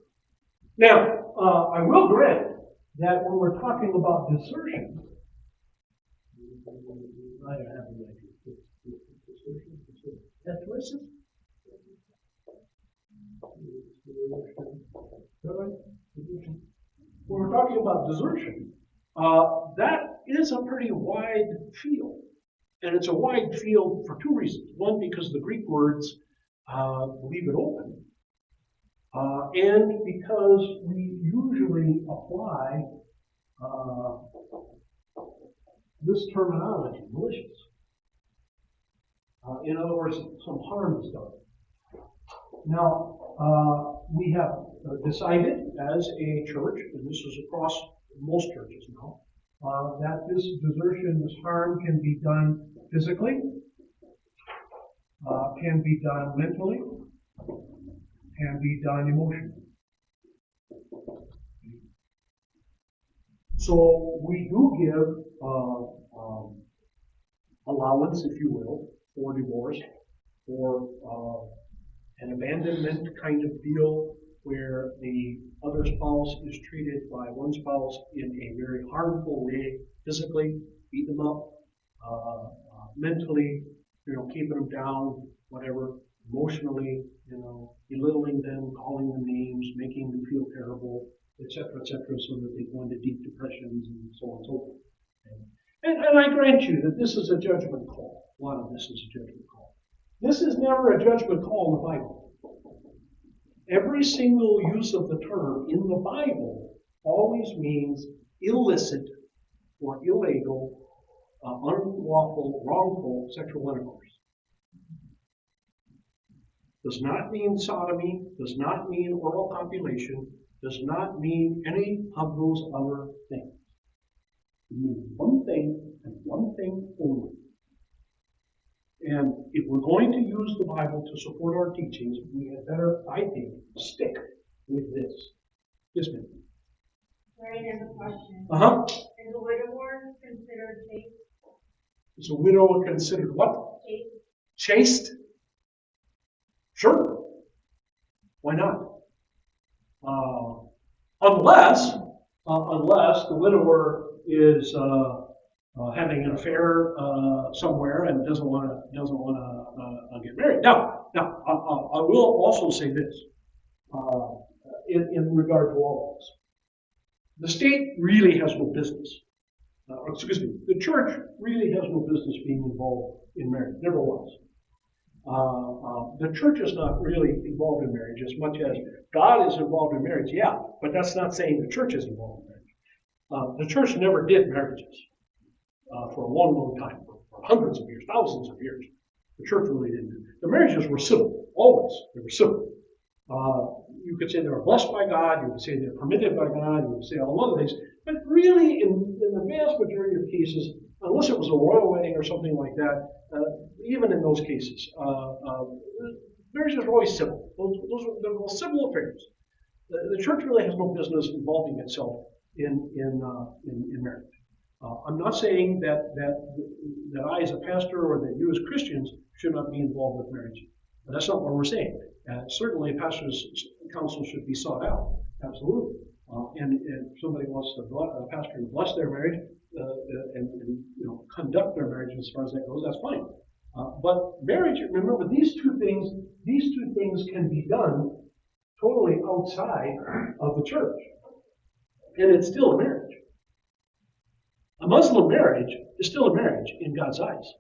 A: Now, I will grant that when we're talking about desertion, I don't have any idea. Desertion? That choices? When we're talking about desertion, that is a pretty wide field. And it's a wide field for 2 reasons. One, because the Greek words leave it open. and because we usually apply this terminology, malicious. In other words, some harm is done. Now, we have decided as a church, and this is across most churches now, that this desertion, this harm can be done physically, can be done mentally, can be done emotionally. So we do give allowance, if you will, for divorce, for an abandonment kind of deal where the other spouse is treated by one spouse in a very harmful way, physically, beat them up, mentally, keeping them down, whatever, emotionally, belittling them, calling them names, making them feel terrible, etc., so that they go into deep depressions and so on and so forth. And I grant you that this is a judgment call. A lot of this is a judgment call. This is never a judgment call in the Bible. Every single use of the term in the Bible always means illicit or illegal, unlawful, wrongful sexual intercourse. Does not mean sodomy, does not mean oral copulation, does not mean any of those other things. It means one thing and one thing only. And if we're going to use the Bible to support our teachings, we had better, I think, stick with this. Yes, ma'am.
I: Larry, there's a question.
A: Is
I: a widower considered chaste?
A: Is a widower considered what? Chaste? Sure. Why not? Unless the widower is having an affair somewhere and doesn't want to get married. Now, I will also say this in regard to all of this: the state really has no business. The church really has no business being involved in marriage. Never was. The church is not really involved in marriage as much as God is involved in marriage. Yeah, but that's not saying the church is involved in marriage. The church never did marriages. For a long, long time, for hundreds of years, thousands of years. The church really didn't do it. The marriages were civil, always. They were civil. You could say they were blessed by God, you could say they're permitted by God, you could say all other things, but really, in the vast majority of cases, unless it was a royal wedding or something like that, even in those cases, marriages were always civil. Those were civil affairs. The church really has no business involving itself in marriage. I'm not saying that I as a pastor or that you as Christians should not be involved with marriage. But that's not what we're saying. Certainly a pastor's counsel should be sought out. Absolutely. And if somebody wants a pastor to bless their marriage and conduct their marriage as far as that goes, that's fine. But marriage, remember, these two things can be done totally outside of the church. And it's still a marriage. A Muslim marriage is still a marriage in God's eyes.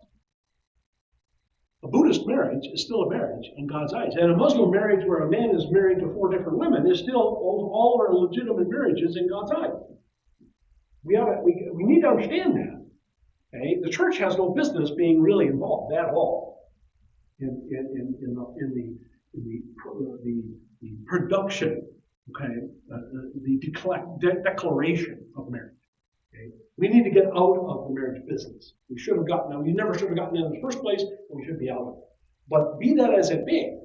A: A Buddhist marriage is still a marriage in God's eyes. And a Muslim marriage where a man is married to 4 different women is still all are legitimate marriages in God's eyes. We need to understand that. Okay? The church has no business being really involved at all in the production, okay, the declaration of marriage. Okay? We need to get out of the marriage business. We should have gotten out. We never should have gotten in the first place, and we should be out of it. But be that as it may,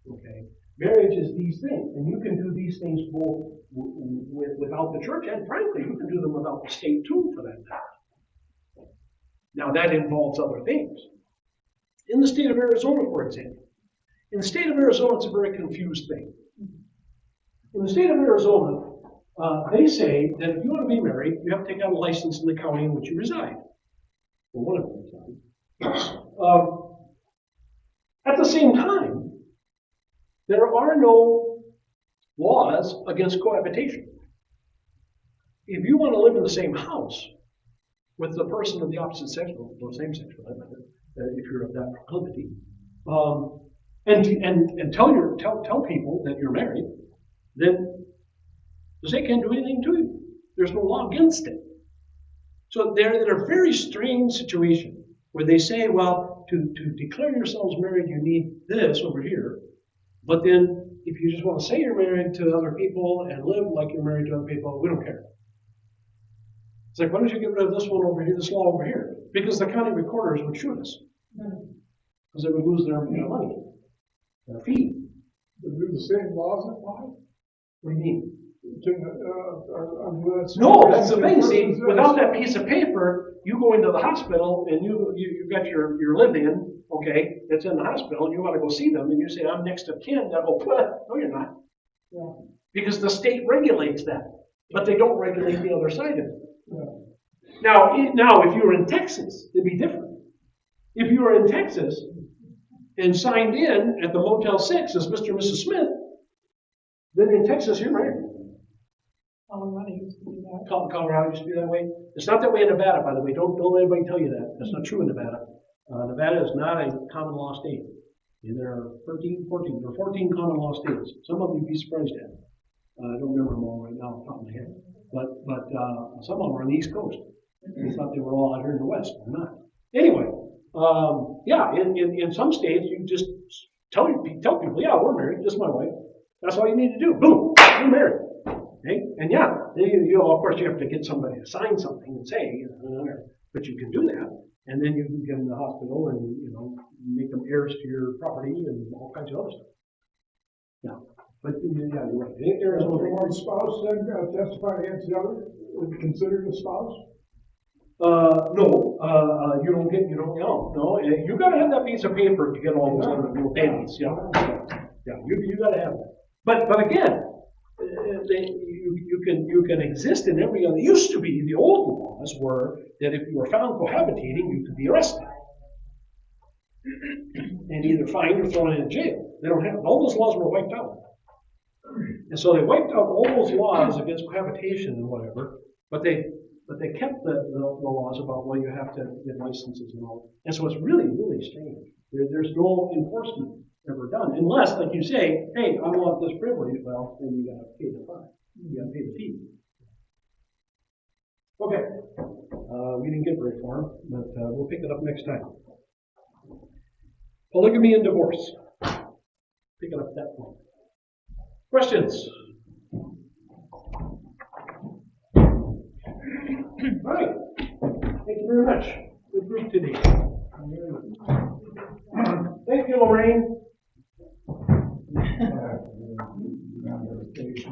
A: okay, marriage is these things, and you can do these things both without the church, and frankly, you can do them without the state too, for that matter. Now that involves other things. In the state of Arizona, for example, in the state of Arizona, it's a very confused thing. In the state of Arizona, they say that if you want to be married, you have to take out a license in the county in which you reside. Or one of them reside. At the same time, there are no laws against cohabitation. If you want to live in the same house with the person of the opposite sex, or same sex for that matter, if you're of that proclivity, and tell people that you're married, then the state can't do anything to you. There's no law against it. So they're in a very strange situation where they say, well, to declare yourselves married, you need this over here. But then if you just want to say you're married to other people and live like you're married to other people, we don't care. It's like, why don't you get rid of this one over here, this law over here? Because the county recorders would shoot us. Because they would lose their money, their fee.
F: Do the same laws apply?
A: What do you mean?
F: To,
A: No, that's the thing. See, without that piece of paper, you go into the hospital and you got your live-in, okay, that's in the hospital, and you want to go see them, and you say, I'm next of kin. They'll go, no, you're not. Yeah. Because the state regulates that, but they don't regulate the other side of it. Yeah. Now, if you were in Texas, it'd be different. If you were in Texas and signed in at the Motel 6 as Mr. and Mrs. Smith, then in Texas, you're married.
D: Colorado used to do that.
A: Colorado used to be that way. It's not that way in Nevada, by the way. Don't let anybody tell you that. That's not true in Nevada. Nevada is not a common law state. And there are 14 common law states. Some of them you'd be surprised at. I don't remember them all right now off the top of my head. But some of them are on the East Coast. I thought they were all out here in the West. They're not. Anyway, in some states, you just tell people, yeah, we're married. This is my wife. That's all you need to do. Boom, you're married. Okay? And yeah, of course you have to get somebody to sign something and say, but you can do that. And then you can get in the hospital and, make them heirs to your property and all kinds of other stuff. Yeah. But yeah, you're right.
F: There's only one spouse then testify against the other, considered a spouse?
A: No, you don't get, no, you gotta have that piece of paper to get all those other little dandies, yeah. Yeah, you gotta have that. But again, you can exist in every other. It used to be the old laws were that if you were found cohabitating, you could be arrested and either fined or thrown in jail. They don't have all those laws were wiped out, and so they wiped out all those laws against cohabitation and whatever. But they kept the laws about you have to get licenses and all. And so it's really, really strange. There's no enforcement ever done, unless, like you say, hey, I want this privilege. Well, then you got to pay the fine. You got to pay the fee. Okay, we didn't get very far, but we'll pick it up next time. Polygamy and divorce. Pick it up at that point. Questions? All right. Thank you very much. Good group today. Thank you, Lorraine.